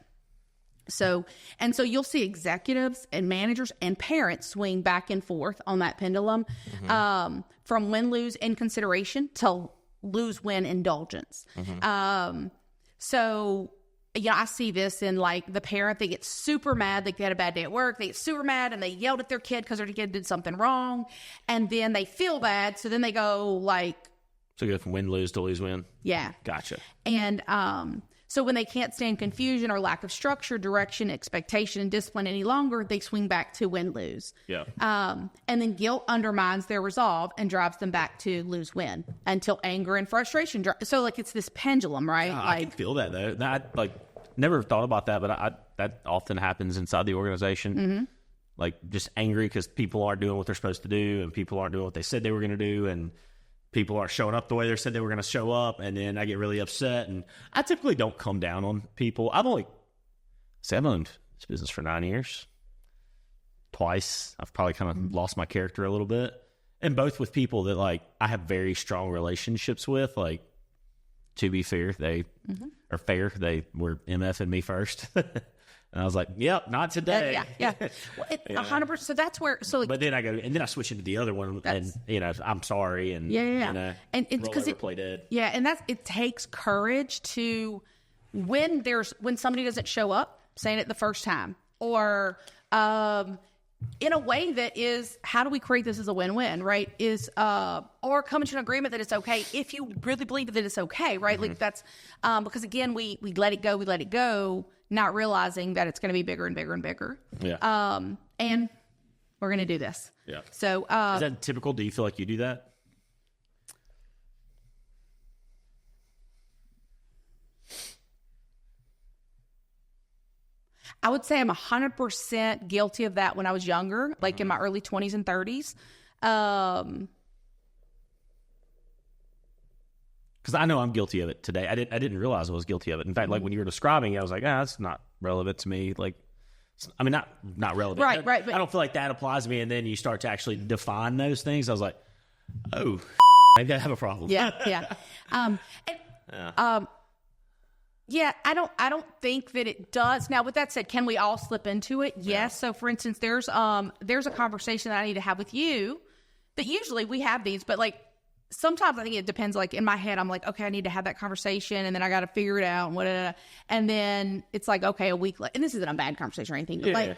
So you'll see executives and managers and parents swing back and forth on that pendulum, from win-lose inconsideration to lose-win indulgence. I see this in like the parent that gets super mad. They had a bad day at work. They get super mad and they yelled at their kid because their kid did something wrong. And then they feel bad. So then they go like. So you go from win-lose to lose-win? Yeah. Gotcha. And, so when they can't stand confusion or lack of structure, direction, expectation, and discipline any longer, they swing back to win-lose. Yeah. And then guilt undermines their resolve and drives them back to lose-win until anger and frustration. So it's this pendulum, right? I can feel that though. Never thought about that, but that often happens inside the organization. Mm-hmm. Like just angry because people aren't doing what they're supposed to do, and people aren't doing what they said they were going to do, and people aren't showing up the way they said they were going to show up, and then I get really upset. And I typically don't come down on people. I've owned this business for 9 years. Twice, I've probably kind of lost my character a little bit, and both with people that I have very strong relationships with. Like, to be fair, they were MFing me first. And I was like, "Yep, not today." Yeah. 100%. So that's where. But then I switch into the other one, and I'm sorry, and and it's because play dead. Yeah, and it takes courage to when somebody doesn't show up, saying it the first time, or in a way that is, how do we create this as a win-win, right? Or coming to an agreement that it's okay if you really believe that it's okay, right? Mm-hmm. Like that's because again, we let it go. Not realizing that it's going to be bigger and bigger and bigger. Yeah. And we're going to do this. Yeah. So, is that typical? Do you feel like you do that? I would say I'm 100% guilty of that when I was younger, like in my early 20s and 30s. Because I know I'm guilty of it today. I didn't realize I was guilty of it. In fact, like when you were describing it, I was like, that's not relevant to me. Like, not relevant. Right. I don't feel like that applies to me. And then you start to actually define those things. I was like, oh, maybe I have a problem. Yeah. Yeah, I don't think that it does. Now, with that said, can we all slip into it? Yes. Yeah. So, for instance, there's a conversation that I need to have with you that usually we have these, but like sometimes I think it depends. Like in my head, I'm like, okay, I need to have that conversation, and then I got to figure it out, and whatever. And then it's like, okay, a week later, and this isn't a bad conversation or anything, but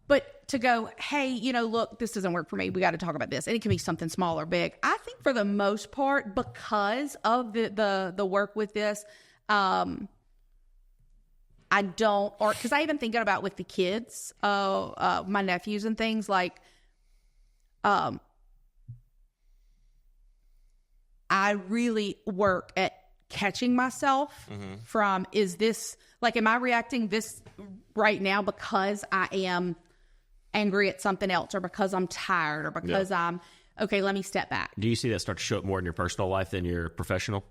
but to go, hey, look, this doesn't work for me. We got to talk about this, and it can be something small or big. I think for the most part, because of the work with this. I don't, or because I even thinking about with the kids, my nephews and things like, I really work at catching myself from, is this like, am I reacting this right now because I am angry at something else, or because I'm tired, or because I'm, okay, let me step back. Do you see that start to show up more in your personal life than your professional?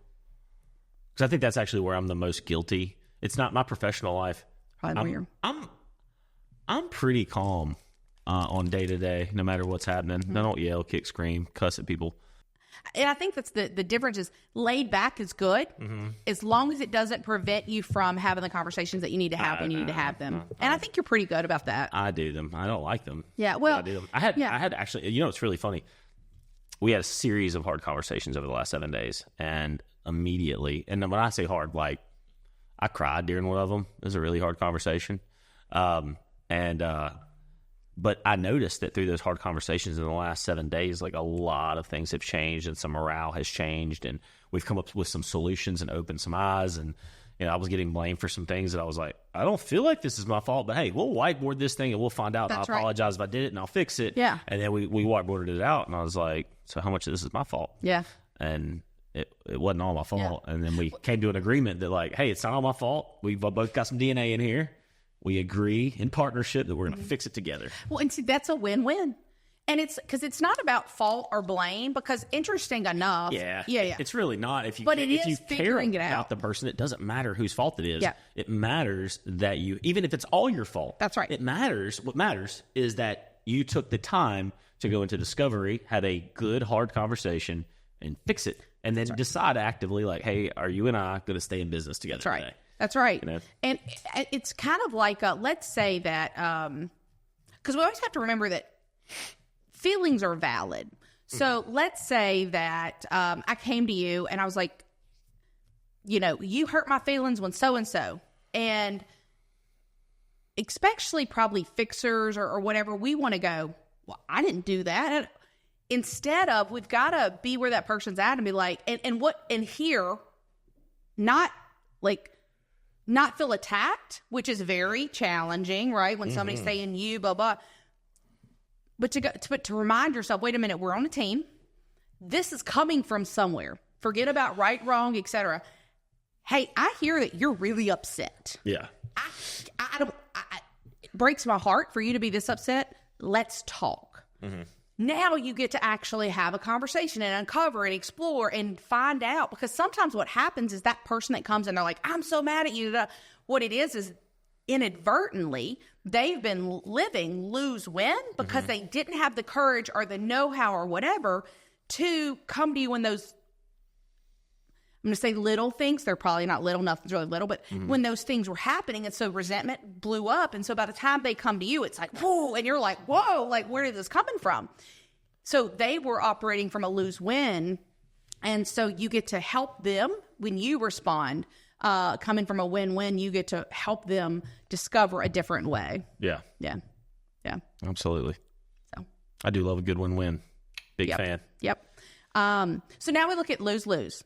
Because I think that's actually where I'm the most guilty. It's not my professional life. Probably I'm pretty calm on day to day, no matter what's happening. I don't yell, kick, scream, cuss at people. And I think that's the difference is laid back is good as long as it doesn't prevent you from having the conversations that you need to have when you need to have them. And I think you're pretty good about that. I do them. I don't like them. Yeah, well, I do them. I had actually, it's really funny. We had a series of hard conversations over the last 7 days, and immediately, and when I say hard, like I cried during one of them. It was a really hard conversation. But I noticed that through those hard conversations in the last 7 days, like a lot of things have changed, and some morale has changed, and we've come up with some solutions and opened some eyes. And I was getting blamed for some things that I was like, I don't feel like this is my fault, but hey, we'll whiteboard this thing and we'll find out. That's I'll apologize if I did it, and I'll fix it. Yeah. And then we whiteboarded it out, and I was like, so how much of this is my fault? Yeah. And it wasn't all my fault. Yeah. And then we came to an agreement that like, hey, it's not all my fault. We've both got some DNA in here. We agree in partnership that we're going to fix it together. Well, and see, that's a win-win. And it's because it's not about fault or blame, because interesting enough. Yeah. It's really not. If you care about the person, it doesn't matter whose fault it is. Yeah. It matters that even if it's all your fault. That's right. It matters. What matters is that you took the time to go into discovery, have a good, hard conversation, and fix it. And then decide actively, like, hey, are you and I going to stay in business together today? That's right. And it's kind of like, let's say that, because we always have to remember that feelings are valid. So let's say that I came to you and I was like, you hurt my feelings when so-and-so. And especially probably fixers or whatever, we want to go, well, I didn't do that. Instead of, we've got to be where that person's at and be like, and here, not feel attacked, which is very challenging, right? When somebody's saying you, blah, blah. But to remind yourself, wait a minute, we're on a team. This is coming from somewhere. Forget about right, wrong, etc. Hey, I hear that you're really upset. Yeah. It breaks my heart for you to be this upset. Let's talk. Now you get to actually have a conversation and uncover and explore and find out, because sometimes what happens is that person that comes and they're like, I'm so mad at you. What it is inadvertently, they've been living lose-win because they didn't have the courage or the know-how or whatever to come to you when those, I'm going to say little things, they're probably not little, nothing's really little, but when those things were happening, and so resentment blew up, and so by the time they come to you, it's like, whoa, and you're like, whoa, like, where is this coming from? So they were operating from a lose-win, and so you get to help them when you respond, coming from a win-win, you get to help them discover a different way. Yeah. Yeah. Yeah. Absolutely. So I do love a good win-win. Big fan. Yep. So now we look at lose-lose.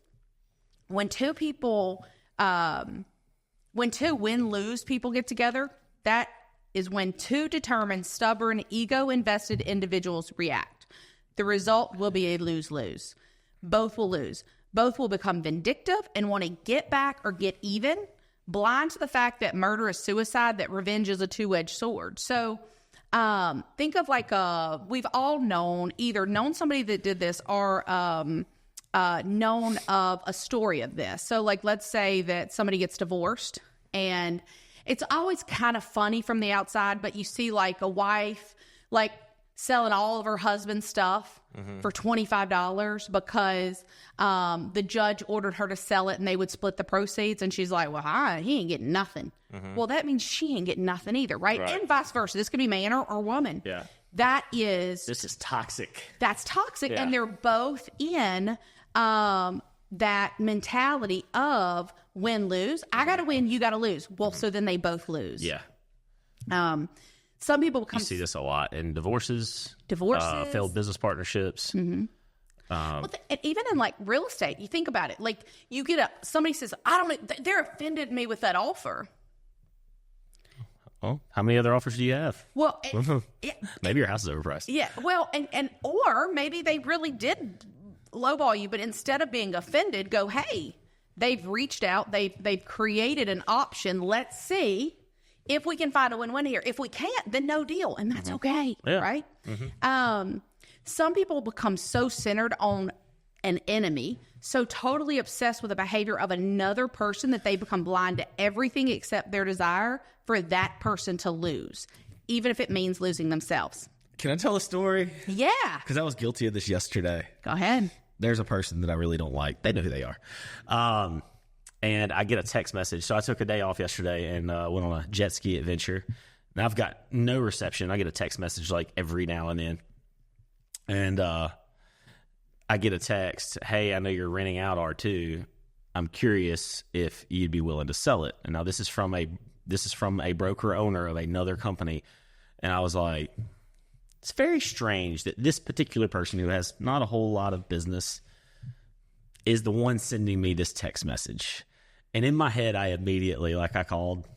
When two people, when two win-lose people get together, that is when two determined, stubborn, ego-invested individuals react. The result will be a lose-lose. Both will lose. Both will become vindictive and want to get back or get even, blind to the fact that murder is suicide, that revenge is a two-edged sword. So think of like we've all known somebody that did this or known of a story of this. So like, let's say that somebody gets divorced, and it's always kind of funny from the outside, but you see like a wife, like selling all of her husband's stuff for $25 because the judge ordered her to sell it and they would split the proceeds. And she's like, well, he ain't getting nothing. Well, that means she ain't getting nothing either, right? And vice versa. This could be man or woman. Yeah. This is toxic. That's toxic. Yeah. And they're both in that mentality of win-lose. I got to win, you got to lose. Well, so then they both lose. Yeah. Some people become... You see this a lot in divorces. Failed business partnerships. And even in like real estate, you think about it. Like you get somebody says, they're offended me with that offer. Well, how many other offers do you have? Well, maybe your house is overpriced. Yeah. Well, and or maybe they really did lowball you, but instead of being offended, go, hey, they've reached out. They've created an option. Let's see if we can find a win-win here. If we can't, then no deal. And that's okay. Yeah. Right. Some people become so centered on an enemy, so totally obsessed with the behavior of another person that they become blind to everything except their desire for that person to lose, even if it means losing themselves. Can I tell a story? Yeah. Because I was guilty of this yesterday. Go ahead. There's a person that I really don't like. They know who they are. And I get a text message. So I took a day off yesterday and went on a jet ski adventure. And I've got no reception. I get a text message like every now and then. And I get a text, hey, I know you're renting out R2. I'm curious if you'd be willing to sell it. And now this is from a broker owner of another company. And I was like, it's very strange that this particular person who has not a whole lot of business is the one sending me this text message. And in my head, I immediately, I called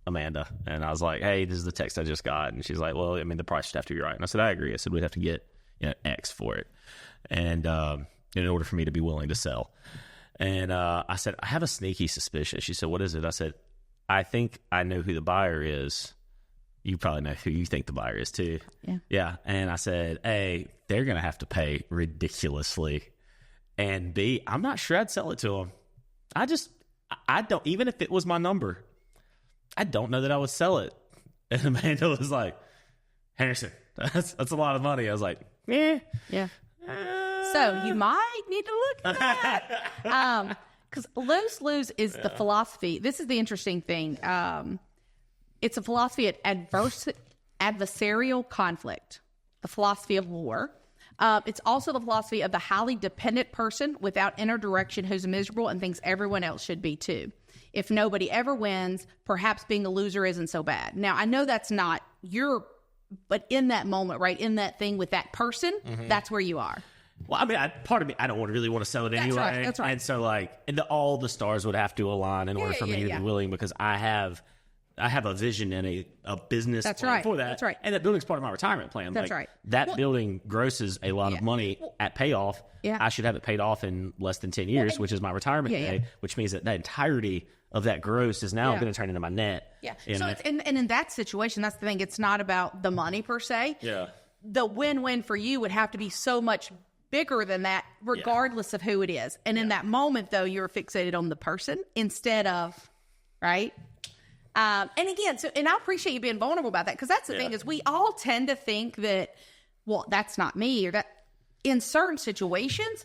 Amanda and I was like, hey, this is the text I just got. And she's like, well, I mean, the price should have to be right. And I said, I agree. I said, we'd have to get X for it. And in order for me to be willing to sell. And I said, I have a sneaky suspicion. She said, what is it? I said, I think I know who the buyer is. You probably know who you think the buyer is too. Yeah. Yeah. And I said, A, they're going to have to pay ridiculously. And B, I'm not sure I'd sell it to them. I don't, even if it was my number, I don't know that I would sell it. And Amanda was like, Harrison, that's a lot of money. I was like, yeah. So you might need to look at that. Because lose-lose is the philosophy. This is the interesting thing. It's a philosophy of adversarial conflict, the philosophy of war. It's also the philosophy of the highly dependent person without inner direction who's miserable and thinks everyone else should be too. If nobody ever wins, perhaps being a loser isn't so bad. Now, I know that's not but in that moment, right, in that thing with that person, that's where you are. Well, I mean, part of me, I don't really want to sell it anyway. That's right. And so, all the stars would have to align in order for me to be willing, because I have a vision and a business plan for that. That's right. And that building's part of my retirement plan. That's right. That building grosses a lot of money at payoff. Yeah. I should have it paid off in less than 10 years, which is my retirement pay, which means that entirety of that gross is now going to turn into my net. Yeah. So and in that situation, that's the thing. It's not about the money per se. Yeah. The win-win for you would have to be so much bigger than that, regardless of who it is. And in that moment, though, you're fixated on the person instead of, right? And again, and I appreciate you being vulnerable about that, because that's the thing is we all tend to think that, well, that's not me, or that in certain situations,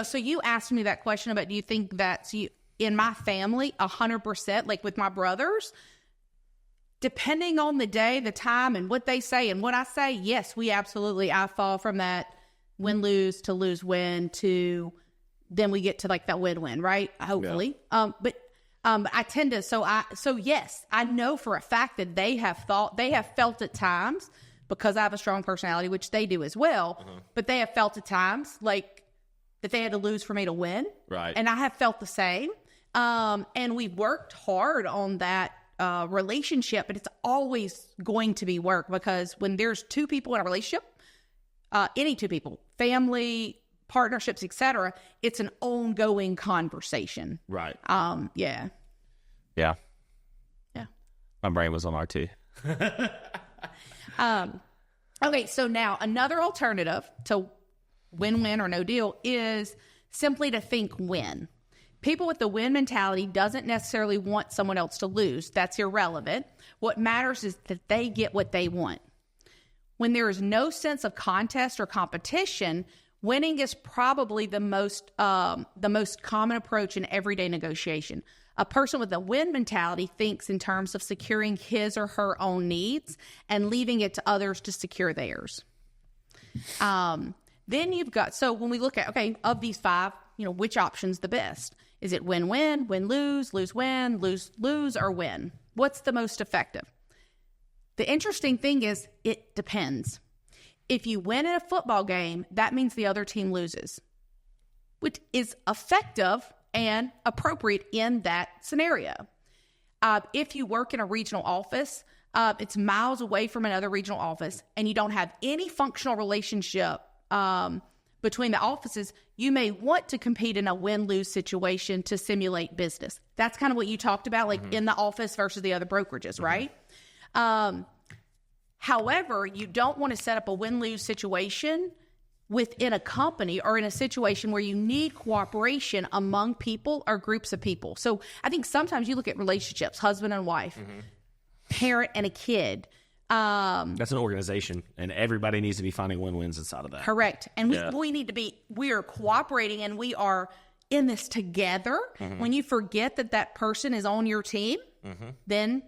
so you asked me that question about, do you think that's you? In my family, 100%, like with my brothers, depending on the day, the time, and what they say and what I say, yes, I fall from that win-lose to lose-win to then we get to that win-win, right? Hopefully. Yeah. But I tend to, so yes, I know for a fact that they have felt at times, because I have a strong personality, which they do as well, but they have felt at times that they had to lose for me to win. Right. And I have felt the same. And we've worked hard on that relationship, but it's always going to be work, because when there's two people in a relationship, any two people, family, partnerships, etc., it's an ongoing conversation. Right. Yeah. My brain was on R2. Okay, so now another alternative to win-win or no deal is simply to think win. People with the win mentality doesn't necessarily want someone else to lose. That's irrelevant. What matters is that they get what they want. When there is no sense of contest or competition, winning is probably the most common approach in everyday negotiation. A person with a win mentality thinks in terms of securing his or her own needs and leaving it to others to secure theirs. Then you've got, so when we look at, okay, of these 5, which option's the best? Is it win-win, win-lose, lose-win, lose-lose, or win? What's the most effective? The interesting thing is it depends. If you win in a football game, that means the other team loses, which is effective and appropriate in that scenario. If you work in a regional office, it's miles away from another regional office, and you don't have any functional relationship between the offices, you may want to compete in a win-lose situation to simulate business. That's kind of what you talked about, like in the office versus the other brokerages, right? However, you don't want to set up a win-lose situation within a company or in a situation where you need cooperation among people or groups of people. So I think sometimes you look at relationships, husband and wife, parent and a kid. That's an organization, and everybody needs to be finding win-wins inside of that. Correct. And we need to be, we are cooperating and we are in this together. When you forget that person is on your team, then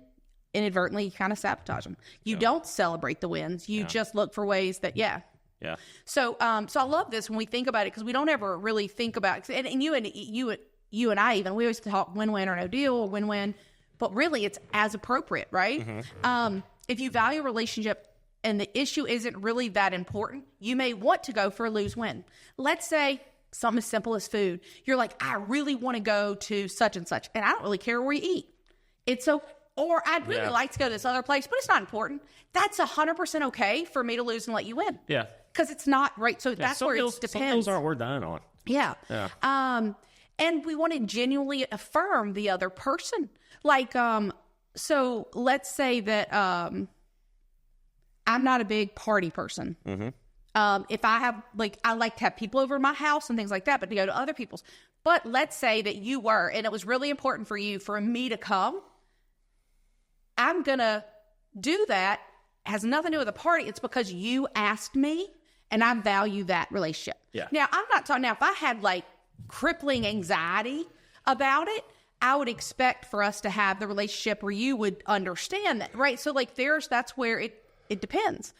inadvertently you kind of sabotage them. You don't celebrate the wins. You just look for ways that, Yeah. So I love this when we think about it, because we don't ever really think about, and you and I even, we always talk win-win or no deal or win-win, but really it's as appropriate, right? If you value a relationship and the issue isn't really that important, you may want to go for a lose-win. Let's say something as simple as food. You're like, I really want to go to such and such, and I don't really care where you eat. It's so, or I'd really like to go to this other place, but it's not important. That's 100% okay for me to lose and let you win. Yeah. Because it's not right. So that's where it depends. Some deals aren't worth dying on. Yeah. And we want to genuinely affirm the other person. Like, so let's say that I'm not a big party person. If I have, like, I like to have people over my house and things like that, but to go to other people's. But let's say that you were, and it was really important for you for me to come. I'm going to do that. It has nothing to do with the party. It's because you asked me, and I value that relationship. Now, I'm not talking, now, if I had like crippling anxiety about it, I would expect for us to have the relationship where you would understand that, right? So like that's where it depends.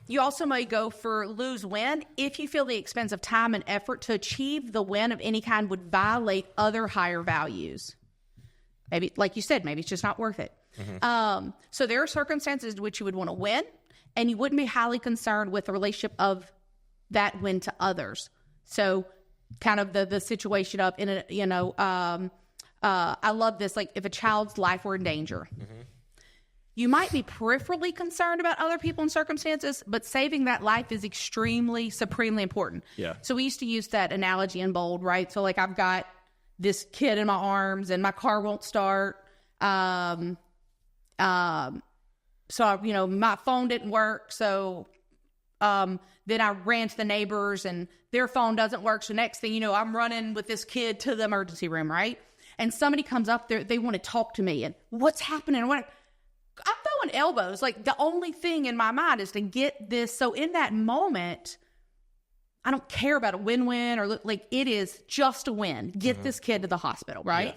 You also may go for lose-win if you feel the expense of time and effort to achieve the win of any kind would violate other higher values. Maybe, like you said, maybe it's just not worth it. So there are circumstances in which you would want to win, and you wouldn't be highly concerned with the relationship of that win to others. So kind of the situation of, I love this, like if a child's life were in danger, you might be peripherally concerned about other people and circumstances, but saving that life is supremely important. So we used to use that analogy in Bold, right? So like I've got this kid in my arms and my car won't start. So, my phone didn't work. So then I ran to the neighbors and their phone doesn't work. So next thing you know, I'm running with this kid to the emergency room, right? And somebody comes up there, they want to talk to me and what's happening? I'm throwing elbows. Like the only thing in my mind is to get this. So in that moment, I don't care about a win-win or like it is just a win. Get this kid to the hospital, right?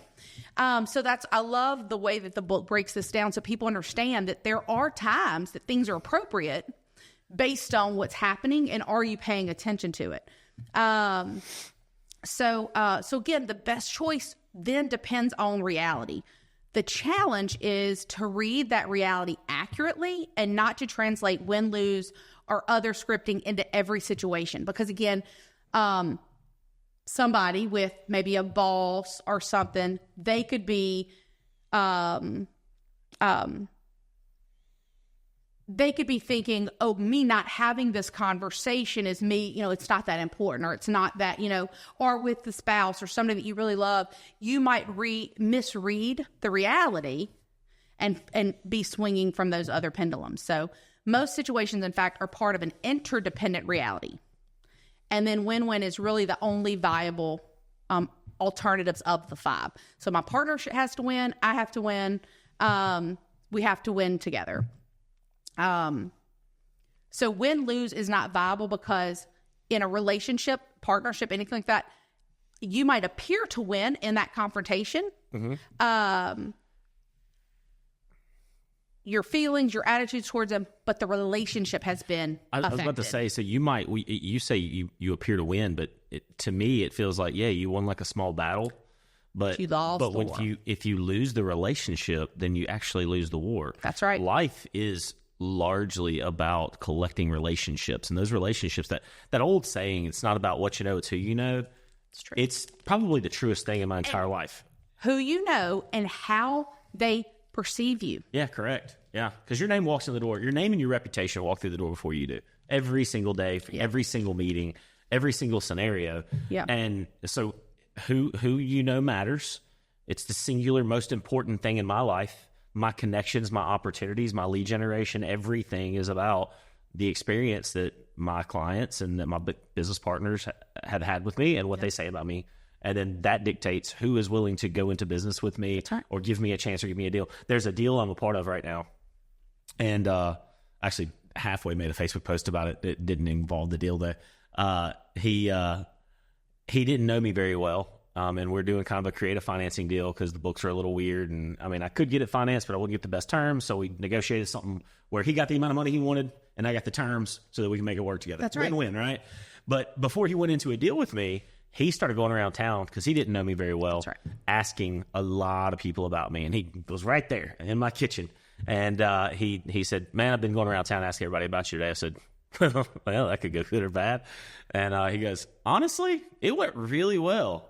So I love the way that the book breaks this down so people understand that there are times that things are appropriate based on what's happening and are you paying attention to it? So again, the best choice then depends on reality. The challenge is to read that reality accurately and not to translate win, lose, or other scripting into every situation. Because again, somebody with maybe a boss or something, they could be, thinking, oh, me not having this conversation is me, it's not that important, or it's not that, or with the spouse or somebody that you really love, you might misread the reality and be swinging from those other pendulums. So most situations, in fact, are part of an interdependent reality. And then win-win is really the only viable alternatives of the 5. So my partner has to win. I have to win. We have to win together. So win-lose is not viable because in a relationship, partnership, anything like that, you might appear to win in that confrontation. Your feelings, your attitudes towards them, but the relationship has been affected. I was about to say, so you say you appear to win, but to me, it feels like, you won like a small battle. But you lost the war. If you lose the relationship, then you actually lose the war. That's right. Life is largely about collecting relationships, and those relationships, that old saying, it's not about what you know, it's who you know. It's true. It's probably the truest thing in my entire life. Who you know and how they perceive you. Yeah, correct. Yeah, because your name walks in the door. Your name and your reputation walk through the door before you do. Every single day, every single meeting, every single scenario. Yeah. And so who you know matters. It's the singular most important thing in my life. My connections, my opportunities, my lead generation, everything is about the experience that my clients and that my business partners have had with me and what they say about me. And then that dictates who is willing to go into business with me or give me a chance or give me a deal. There's a deal I'm a part of right now. And actually halfway made a Facebook post about it. It didn't involve the deal though. He didn't know me very well. And we're doing kind of a creative financing deal because the books are a little weird. And I mean, I could get it financed, but I wouldn't get the best terms. So we negotiated something where he got the amount of money he wanted and I got the terms so that we can make it work together. That's right. Win-win, right? But before he went into a deal with me, he started going around town because he didn't know me very well, asking a lot of people about me. And he was right there in my kitchen. And he said, man, I've been going around town asking everybody about you today. I said, well, that could go good or bad. And he goes, honestly, it went really well.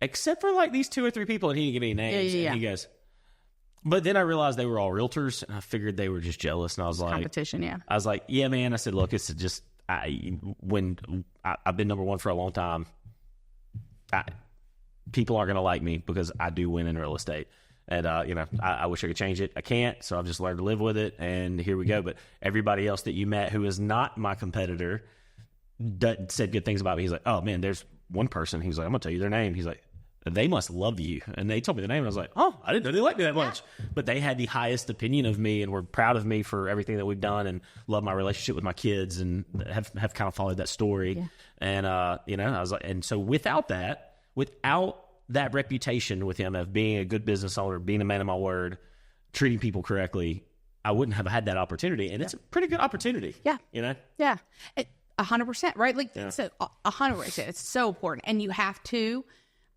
Except for like these 2 or 3 people, and he didn't give any names. Yeah. And he goes, but then I realized they were all realtors, and I figured they were just jealous. And I was like, competition, I was like, yeah, man. I said, look, it's just when I've been number one for a long time. People aren't going to like me because I do win in real estate. And, I wish I could change it. I can't. So I've just learned to live with it. And here we go. But everybody else that you met who is not my competitor said good things about me. He's like, oh, man, there's one person. He's like, I'm going to tell you their name. He's like, they must love you. And they told me the name. And I was like, oh, I didn't know they liked me that much. But they had the highest opinion of me and were proud of me for everything that we've done and love my relationship with my kids and have kind of followed that story. Yeah. And, I was like, and so without that reputation with him of being a good business owner, being a man of my word, treating people correctly, I wouldn't have had that opportunity. And it's a pretty good opportunity. Yeah. Yeah. 100%, right? Like, so 100%. It's so important. And you have to,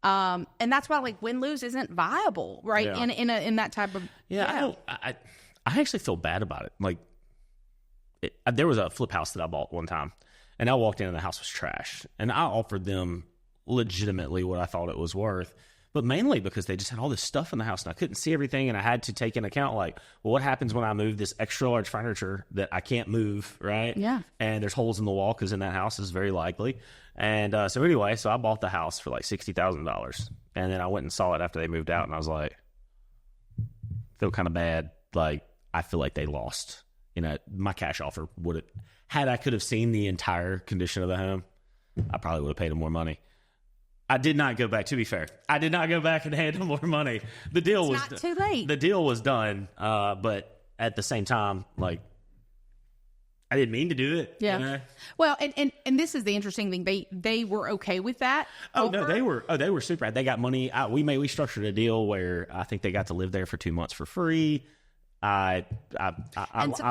and that's why like win-lose isn't viable, right? Yeah. In that type of, I actually feel bad about it. Like there was a flip house that I bought one time and I walked in and the house was trash and I offered them legitimately what I thought it was worth, but mainly because they just had all this stuff in the house and I couldn't see everything. And I had to take into account like, well, what happens when I move this extra large furniture that I can't move, right? Yeah. And there's holes in the wall because in that house is very likely. And so I bought the house for like $60,000. And then I went and saw it after they moved out and I was like, feel kind of bad. Like, I feel like they lost. My cash offer I could have seen the entire condition of the home, I probably would have paid them more money. I did not go back, to be fair. I did not go back and hand them more money. The deal was not too late. The deal was done. But at the same time, like, I didn't mean to do it. Yeah. Well, and this is the interesting thing. They were okay with that. No, they were super. They got money. We structured a deal where I think they got to live there for 2 months for free. I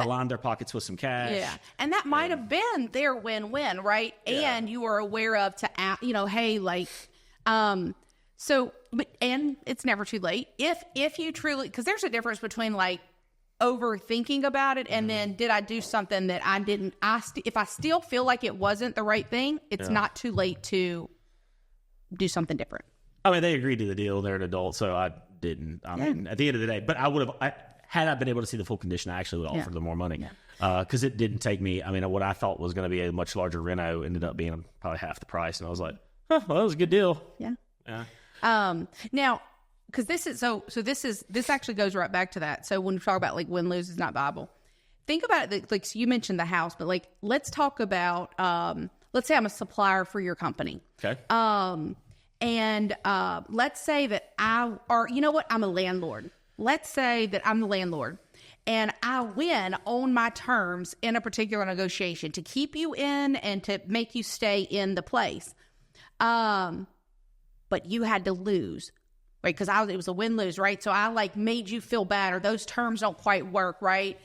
lined their pockets with some cash. Yeah. And that might have been their win-win, right? Yeah. And you were aware of hey, like, and it's never too late. If you truly, because there's a difference between like overthinking about it and then did I do something that I didn't, if I still feel like it wasn't the right thing, it's not too late to do something different. I mean, they agreed to the deal. They're an adult, so I didn't. I mean, at the end of the day, but I would have, had I been able to see the full condition, I actually would have offered them more money. Because it didn't take me, I mean, what I thought was going to be a much larger reno ended up being probably half the price. And I was like, well, that was a good deal. Yeah. Now, because this actually goes right back to that. So when we talk about like win-lose is not viable, think about it. Like, so you mentioned the house, but like, let's talk about, let's say I'm a supplier for your company. Okay. And let's say that I'm a landlord. Let's say that I'm the landlord and I win on my terms in a particular negotiation to keep you in and to make you stay in the place. But you had to lose, right? Because it was a win-lose, right? So I like made you feel bad, or those terms don't quite work, right?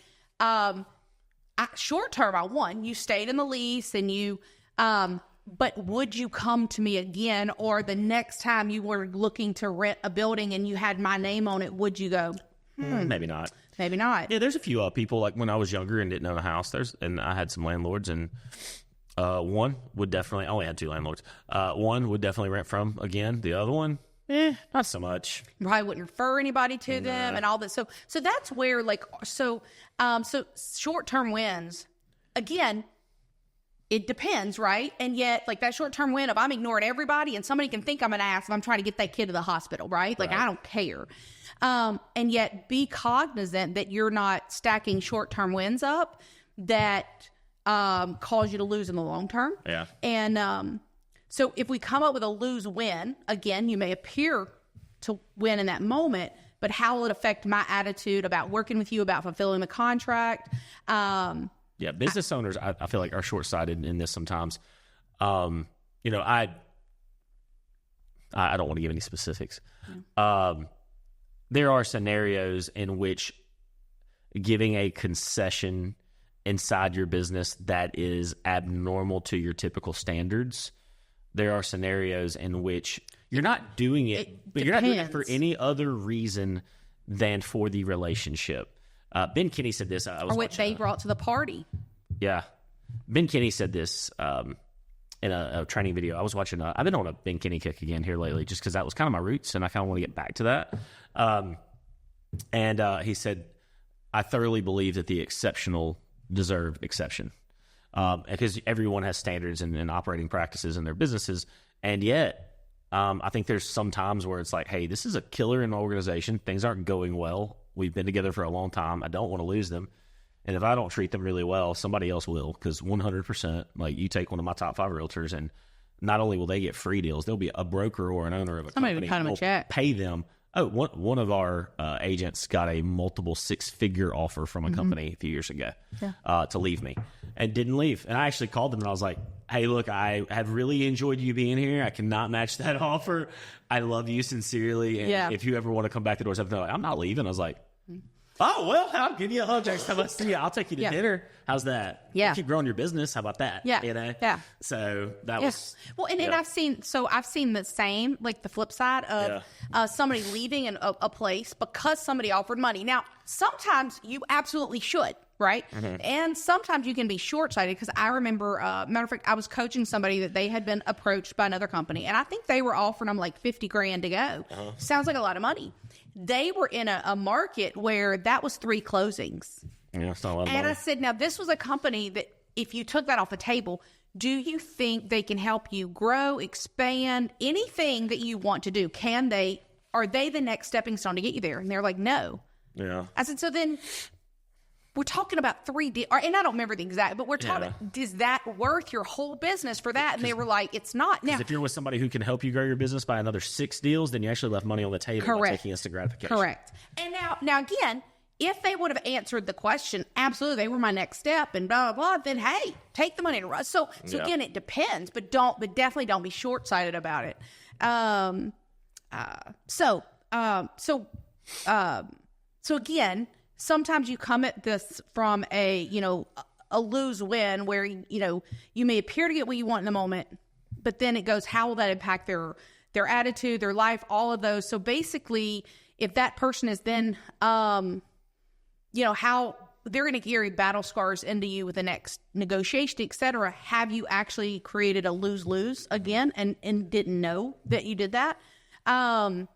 Short term, I won. You stayed in the lease and you, but would you come to me again? Or the next time you were looking to rent a building and you had my name on it, would you go, Maybe not. Maybe not. Yeah, there's a few people, like when I was younger and didn't own a house, and I had some landlords, and one would definitely, I only had 2 landlords. One would definitely rent from again. The other one, not so much. Probably wouldn't refer anybody to them and all that. So that's where so short-term wins, again, it depends, right? And yet, like that short-term win of I'm ignoring everybody and somebody can think I'm an ass if I'm trying to get that kid to the hospital, right? Like, I don't care. And yet be cognizant that you're not stacking short-term wins up that cause you to lose in the long term. Yeah. And so if we come up with a lose-win, again, you may appear to win in that moment, but how will it affect my attitude about working with you, about fulfilling the contract? Yeah, business owners, I feel like, are short-sighted in this sometimes. I don't want to give any specifics. There are scenarios in which giving a concession inside your business that is abnormal to your typical standards. There are scenarios in which you're not doing it, but you're not doing it for any other reason than for the relationship. Ben Kinney said this. Or what they brought to the party. Yeah. Ben Kinney said this in a training video. I was watching, I've been on a Ben Kinney kick again here lately, just because that was kind of my roots, and I kind of want to get back to that. And he said, I thoroughly believe that the exceptional deserve exception. Because everyone has standards and operating practices in their businesses. And yet, I think there's some times where it's like, hey, this is a killer in the organization. Things aren't going well. We've been together for a long time. I don't want to lose them. And if I don't treat them really well, somebody else will. Because 100%, like you take one of my top 5 realtors, and not only will they get free deals, there'll be a broker or an owner of a company cut them a check. Pay them. Oh, one of our agents got a multiple 6-figure offer from a company a few years ago to leave me, and didn't leave. And I actually called them and I was like, hey, look, I have really enjoyed you being here. I cannot match that offer. I love you sincerely. And if you ever want to come back to the doors, like, I'm not leaving. I was like, oh, well, I'll give you a hug next time I see you. I'll take you to dinner. How's that? Yeah. Keep growing your business. How about that? Yeah. You know? Yeah. So that was. Well, and I've seen the same, like the flip side of somebody leaving a place because somebody offered money. Now, sometimes you absolutely should, right? Mm-hmm. And sometimes you can be short-sighted, because I remember, matter of fact, I was coaching somebody that they had been approached by another company, and I think they were offering them like $50,000 to go. Sounds like a lot of money. They were in a market where that was 3 closings. Yeah, it's not a lot of money. And I said, now this was a company that if you took that off the table, do you think they can help you grow, expand, anything that you want to do? Are they the next stepping stone to get you there? And they're like, no. Yeah. I said, so then we're talking about 3 deals, and I don't remember the exact, but we're talking, is that worth your whole business for that? And they were like, it's not. Now, if you're with somebody who can help you grow your business by another 6 deals, then you actually left money on the table by taking instant gratification. Correct. And now again, if they would have answered the question, absolutely, they were my next step and blah, blah, blah, then hey, take the money and run. So again, it depends, but definitely don't be short-sighted about it. So again, sometimes you come at this from a lose-win where, you may appear to get what you want in the moment, but then it goes, how will that impact their attitude, their life, all of those. So basically, if that person is then, how they're going to carry battle scars into you with the next negotiation, et cetera. Have you actually created a lose-lose again and didn't know that you did that? And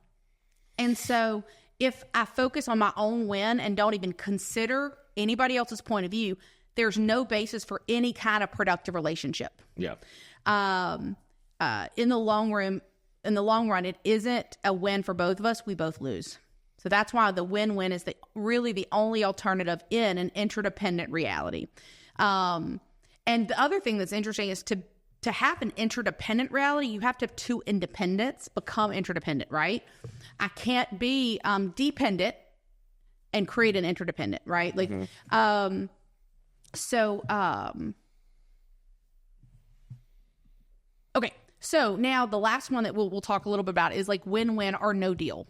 so if I focus on my own win and don't even consider anybody else's point of view, there's no basis for any kind of productive relationship. Yeah. In the long run, it isn't a win for both of us. We both lose. So that's why the win-win is really the only alternative in an interdependent reality. And the other thing that's interesting is to to have an interdependent reality, you have to have two independents become interdependent, right? I can't be dependent and create an interdependent, right? Like, okay. So now the last one that we'll talk a little bit about is like win-win or no deal.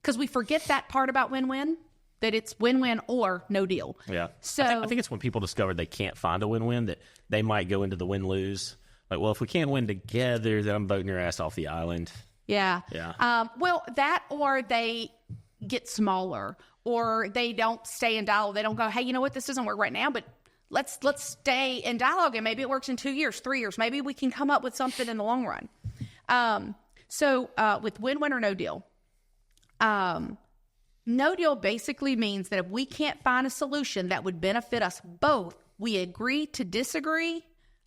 Because we forget that part about win-win, that it's win-win or no deal. Yeah. So I think it's when people discover they can't find a win-win that they might go into the win-lose. Like, well, if we can't win together, then I'm voting your ass off the island. yeah. Yeah. Well, that or they get smaller or they don't stay in dialogue. They don't go, hey, you know what? This doesn't work right now, but let's stay in dialogue and maybe it works in 2 years, 3 years. Maybe we can come up with something in the long run. So with win-win or no deal, no deal basically means that if we can't find a solution that would benefit us both, we agree to disagree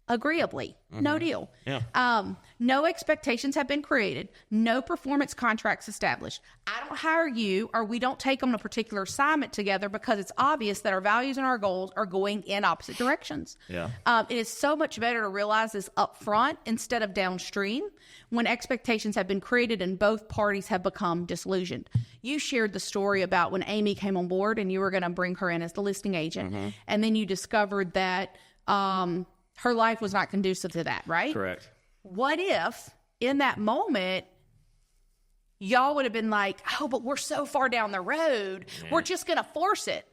agreeably. No deal. Yeah. No expectations have been created. No performance contracts established. I don't hire you or we don't take on a particular assignment together because it's obvious that our values and our goals are going in opposite directions. Yeah. It is so much better to realize this up front instead of downstream when expectations have been created and both parties have become disillusioned. You shared the story about when Amy came on board and you were going to bring her in as the listing agent. And then you discovered that her life was not conducive to that, right? Correct. What if in that moment, y'all would have been like, oh, but we're so far down the road. Yeah. We're just going to force it.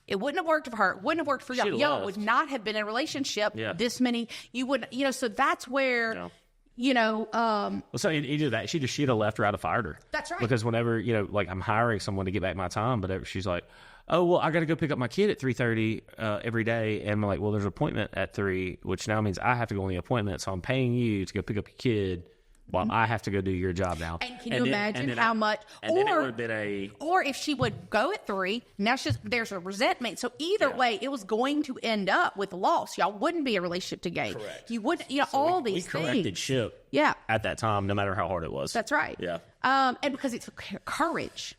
It wouldn't have worked for her. It wouldn't have worked for y'all. Y'all would not have been in a relationship this many. You wouldn't, so that's where, well, so you do that. She'd have left her out of fired her. That's right. Because whenever, like I'm hiring someone to get back my time, but she's like, oh, well, I got to go pick up my kid at 3:30 every day. And I'm like, well, there's an appointment at 3, which now means I have to go on the appointment. So I'm paying you to go pick up your kid while I have to go do your job now. And can you imagine how much? And then it would have been or if she would go at 3, now there's a resentment. So either way, it was going to end up with a loss. Y'all wouldn't be a relationship together. Correct. You wouldn't, all these things. We corrected ship at that time, no matter how hard it was. That's right. Yeah. And because it's courage.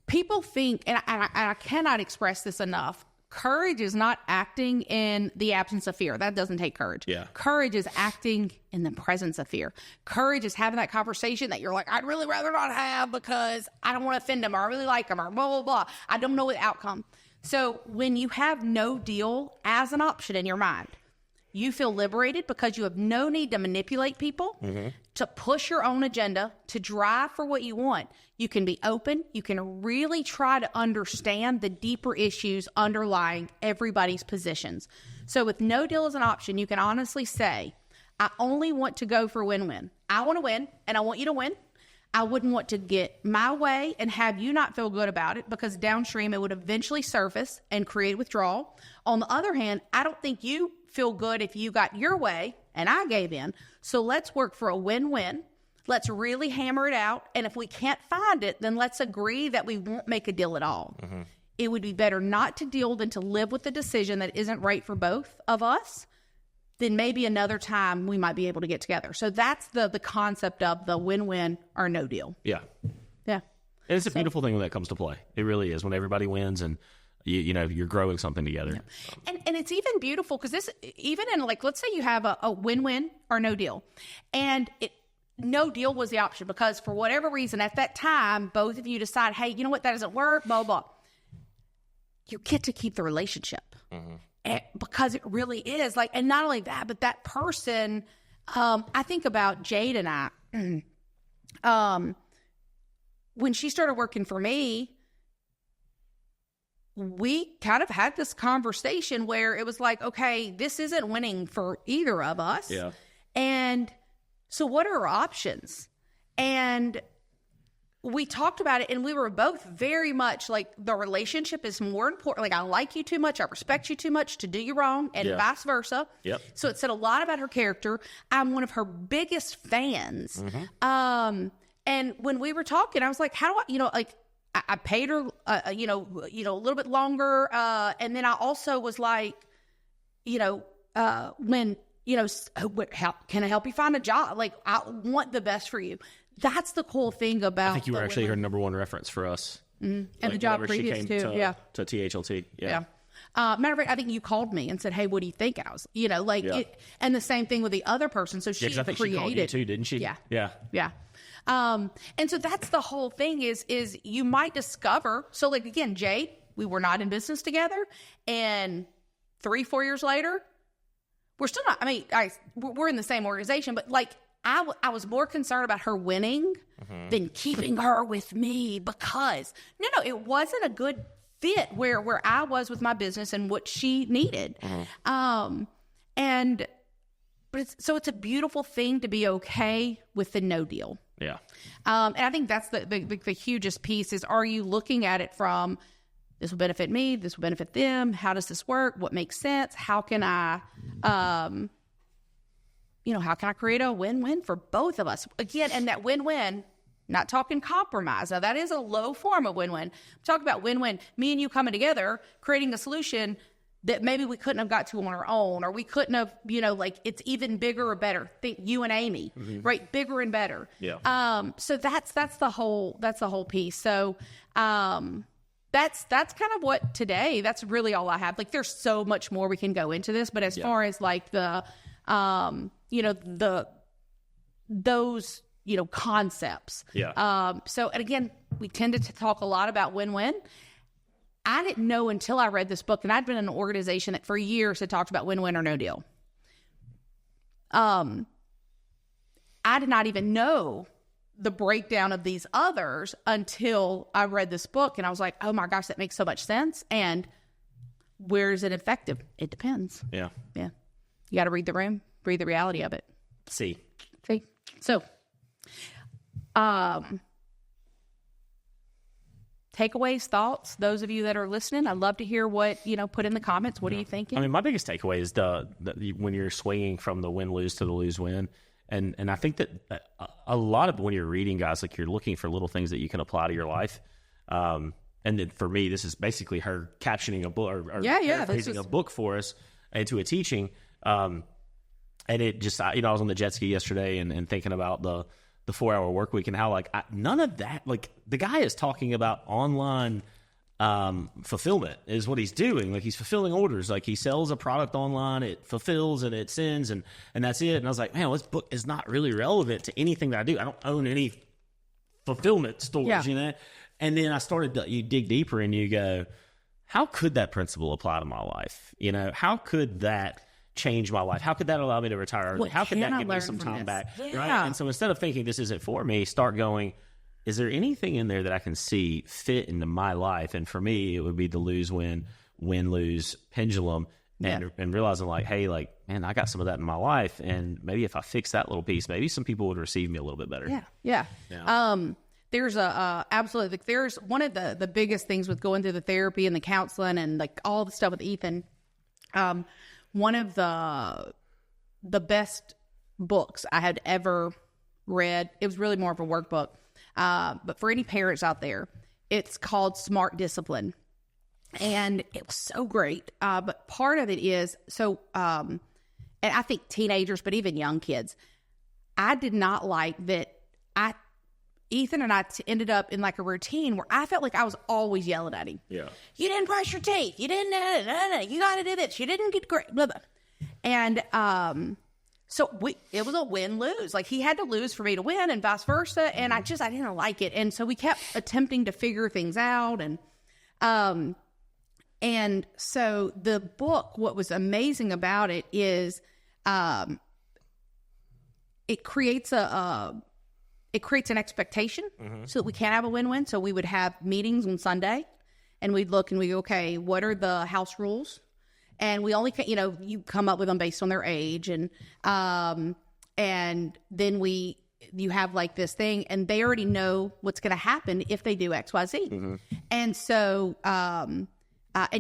People think, and I cannot express this enough, courage is not acting in the absence of fear. That doesn't take courage. Yeah. Courage is acting in the presence of fear. Courage is having that conversation that you're like, I'd really rather not have because I don't want to offend them or I really like them or blah, blah, blah. I don't know the outcome. So when you have no deal as an option in your mind, you feel liberated because you have no need to manipulate people, to push your own agenda, to drive for what you want. You can be open. You can really try to understand the deeper issues underlying everybody's positions. So with no deal as an option, you can honestly say, I only want to go for win-win. I want to win, and I want you to win. I wouldn't want to get my way and have you not feel good about it because downstream it would eventually surface and create withdrawal. On the other hand, I don't think you feel good if you got your way and I gave in. So let's work for a win-win. Let's really hammer it out. And if we can't find it, then let's agree that we won't make a deal at all. It would be better not to deal than to live with a decision that isn't right for both of us. Then maybe another time we might be able to get together. So that's the concept of the win-win or no deal. Yeah. Yeah. And it's a beautiful thing when that comes to play. It really is. When everybody wins and you're growing something together. Yeah. And it's even beautiful because this, even in like, let's say you have a win-win or no deal. And no deal was the option because for whatever reason at that time, both of you decide, hey, you know what, that doesn't work, blah, blah. You get to keep the relationship. Because it really is like, and not only that, but that person, I think about Jade and I, when she started working for me, we kind of had this conversation where it was like, okay, this isn't winning for either of us. Yeah. And so what are our options? And we talked about it and we were both very much like the relationship is more important. Like I like you too much. I respect you too much to do you wrong and vice versa. Yep. So it said a lot about her character. I'm one of her biggest fans. And when we were talking, I was like, how do I, I paid her, a little bit longer. And then I also was like, when, how can I help you find a job? Like I want the best for you. That's the cool thing about. I think you were actually her number one reference for us. And the job previous she came to THLT. Yeah. Matter of fact, I think you called me and said, "Hey, what do you think?" I was, it, and the same thing with the other person. So she 'cause I think created, she called you too, didn't she? Yeah. And so that's the whole thing is you might discover. So like, again, Jade, we were not in business together. And 3-4 years later, we're still not, we're in the same organization, but like I was more concerned about her winning than keeping her with me because it wasn't a good fit where I was with my business and what she needed. But it's a beautiful thing to be okay with the no deal. Yeah. And I think that's the hugest piece is, are you looking at it from, this will benefit me, this will benefit them, how does this work, what makes sense, how can I, how can I create a win-win for both of us? Again, and that win-win, not talking compromise. Now, that is a low form of win-win. I'm talking about win-win, me and you coming together, creating a solution that maybe we couldn't have got to on our own, or we couldn't have, it's even bigger or better. Think you and Amy, right? Bigger and better. Yeah. So that's the whole piece. So, that's kind of what today, that's really all I have. Like, there's so much more we can go into this, but as far as like the, those, concepts. Yeah. So, and again, we tended to talk a lot about win-win. I didn't know until I read this book, and I'd been in an organization that for years had talked about win-win or no deal. I did not even know the breakdown of these others until I read this book, and I was like, oh my gosh, that makes so much sense. And where is it effective? It depends. Yeah. Yeah. You got to read the room, read the reality of it. See. So, takeaways, thoughts, those of you that are listening, I'd love to hear what, put in the comments. What are you thinking? I mean, my biggest takeaway is the when you're swinging from the win-lose to the lose-win. And I think that a lot of when you're reading, guys, like you're looking for little things that you can apply to your life. And then for me, this is basically her captioning a book or paraphrasing a book for us into a teaching. And it just, I was on the jet ski yesterday and thinking about the 4-hour work week and how none of that, like the guy is talking about online fulfillment is what he's doing. Like he's fulfilling orders. Like he sells a product online, it fulfills and it sends and that's it. And I was like, man, this book is not really relevant to anything that I do. I don't own any fulfillment stores, And then I started you dig deeper and you go, how could that principle apply to my life? How could that change my life? How could that allow me to retire early? How could that give me some time back? Yeah. Right. And so instead of thinking this isn't for me, start going, is there anything in there that I can see fit into my life? And for me, it would be the lose-win, win-lose pendulum and realizing like, hey, like, man, I got some of that in my life. And maybe if I fix that little piece, maybe some people would receive me a little bit better. Yeah. There's absolutely, there's one of the biggest things with going through the therapy and the counseling and like all the stuff with Ethan. One of the best books I had ever read, it was really more of a workbook. But for any parents out there, it's called Smart Discipline. And it was so great. But part of it is, and I think teenagers, but even young kids, I did not like that Ethan and I ended up in like a routine where I felt like I was always yelling at him. Yeah. You didn't brush your teeth. You didn't, you got to do this. You didn't get great, blah, blah. And, so it was a win-lose. Like he had to lose for me to win and vice versa. And I didn't like it. And so we kept attempting to figure things out. And so the book, what was amazing about it is, it creates an expectation so that we can have a win-win. So we would have meetings on Sunday and we'd look and we go, okay, what are the house rules? And we only, you come up with them based on their age. And then you have like this thing and they already know what's going to happen if they do X, Y, Z. Mm-hmm. And so, and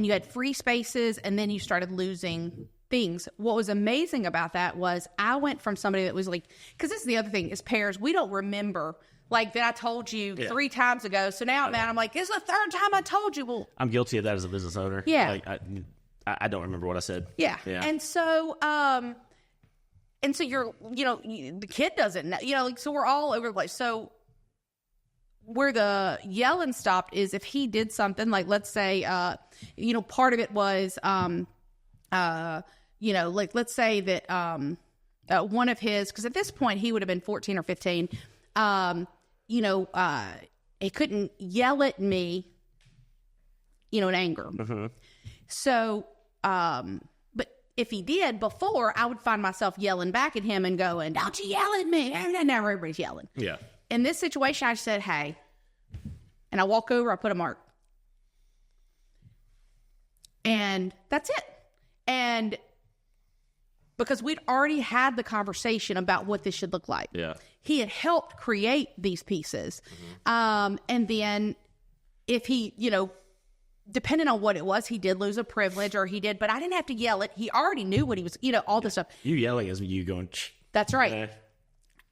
you had free spaces and then you started losing things. What was amazing about that was I went from somebody that was like, because this is the other thing is parents, we don't remember like that I told you 3 times ago. So now, man, I'm like, it's the 3rd time I told you. Well, I'm guilty of that as a business owner. Yeah. Like, I don't remember what I said. Yeah. And so, you're, the kid doesn't know, like, so we're all over the place. So where the yelling stopped is if he did something like, let's say, part of it was, let's say that one of his, because at this point he would have been 14 or 15, he couldn't yell at me, in anger. Mm-hmm. So, but if he did before, I would find myself yelling back at him and going, "Don't you yell at me." And now everybody's yelling. Yeah. In this situation, I said, "Hey," and I walk over, I put a mark. And that's it. And because we'd already had the conversation about what this should look like. Yeah. He had helped create these pieces. Mm-hmm. And then if he, depending on what it was, he did lose a privilege or he did, but I didn't have to yell it. He already knew what he was, all this stuff. You yelling is you going, That's right.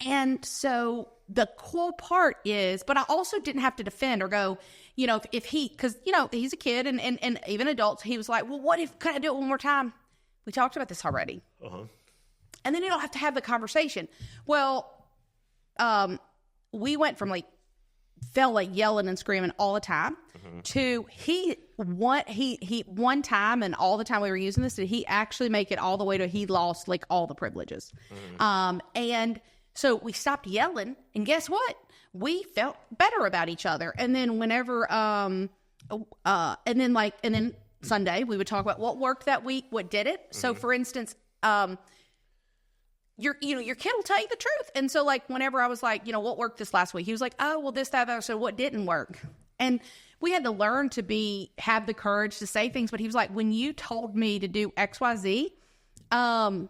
And so the cool part is, but I also didn't have to defend or go, if he, because, he's a kid and even adults, he was like, well, what if, can I do it one more time? We talked about this already. Uh-huh. And then you don't have to have the conversation. Well, we went from felt like yelling and screaming all the time to one time and all the time we were using this, did he actually make it all the way to he lost all the privileges. And so we stopped yelling and guess what? We felt better about each other. And then whenever, and then Sunday, we would talk about what worked that week, what did it. So for instance, your kid will tell you the truth. And so whenever I was what worked this last week, he was like, oh, well, this, that, that. So what didn't work? And we had to learn to have the courage to say things. But he was like, when you told me to do X, Y, Z, kind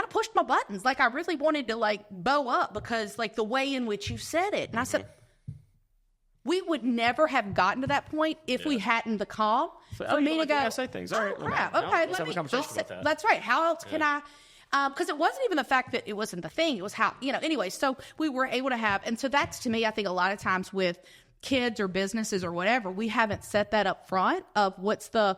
of pushed my buttons. I really wanted to bow up because the way in which you said it. And I said, we would never have gotten to that point if we hadn't the calm for me to go, say things. All right. Crap. Okay. Let me that's right. How else can I? Because it wasn't even the fact that it wasn't the thing. It was how, anyway, so we were able to have, and so that's to me, I think a lot of times with kids or businesses or whatever, we haven't set that up front of what's the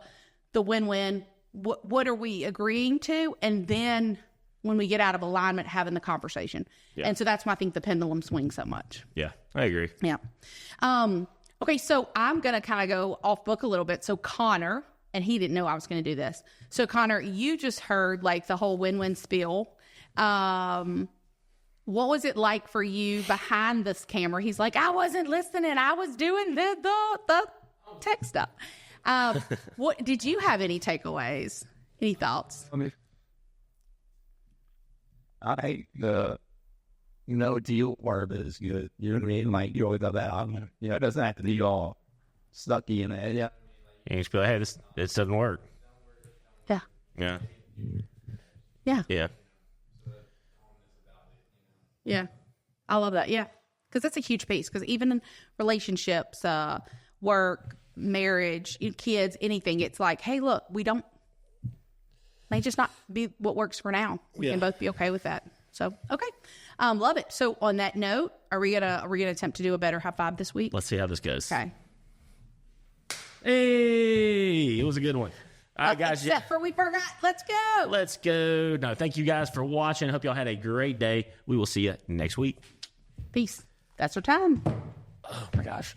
win-win, what are we agreeing to? And then when we get out of alignment, having the conversation. Yeah. And so that's why I think the pendulum swings so much. Yeah, I agree. Yeah. Okay, so I'm going to kind of go off book a little bit. So Connor, and he didn't know I was going to do this. So Connor, you just heard the whole win-win spiel. What was it like for you behind this camera? He's like, I wasn't listening. I was doing the tech stuff. What did you have any takeaways? Any thoughts? Deal part is good. You know what I mean? You always have that. It doesn't have to be all stuck in it. Yeah. And you just be like, hey, this doesn't work. Yeah. Yeah. Yeah. Yeah. Yeah. I love that. Yeah. Because that's a huge piece. Because even in relationships, work, marriage, kids, anything, it's like, hey, look, may just not be what works for now. We can both be okay with that. So, okay. Love it. So on that note, are we gonna attempt to do a better high five this week? Let's see how this goes. Okay. Hey, it was a good one. All right, guys. Except for we forgot. Let's go. Let's go. No, thank you guys for watching. Hope y'all had a great day. We will see you next week. Peace. That's our time. Oh my gosh.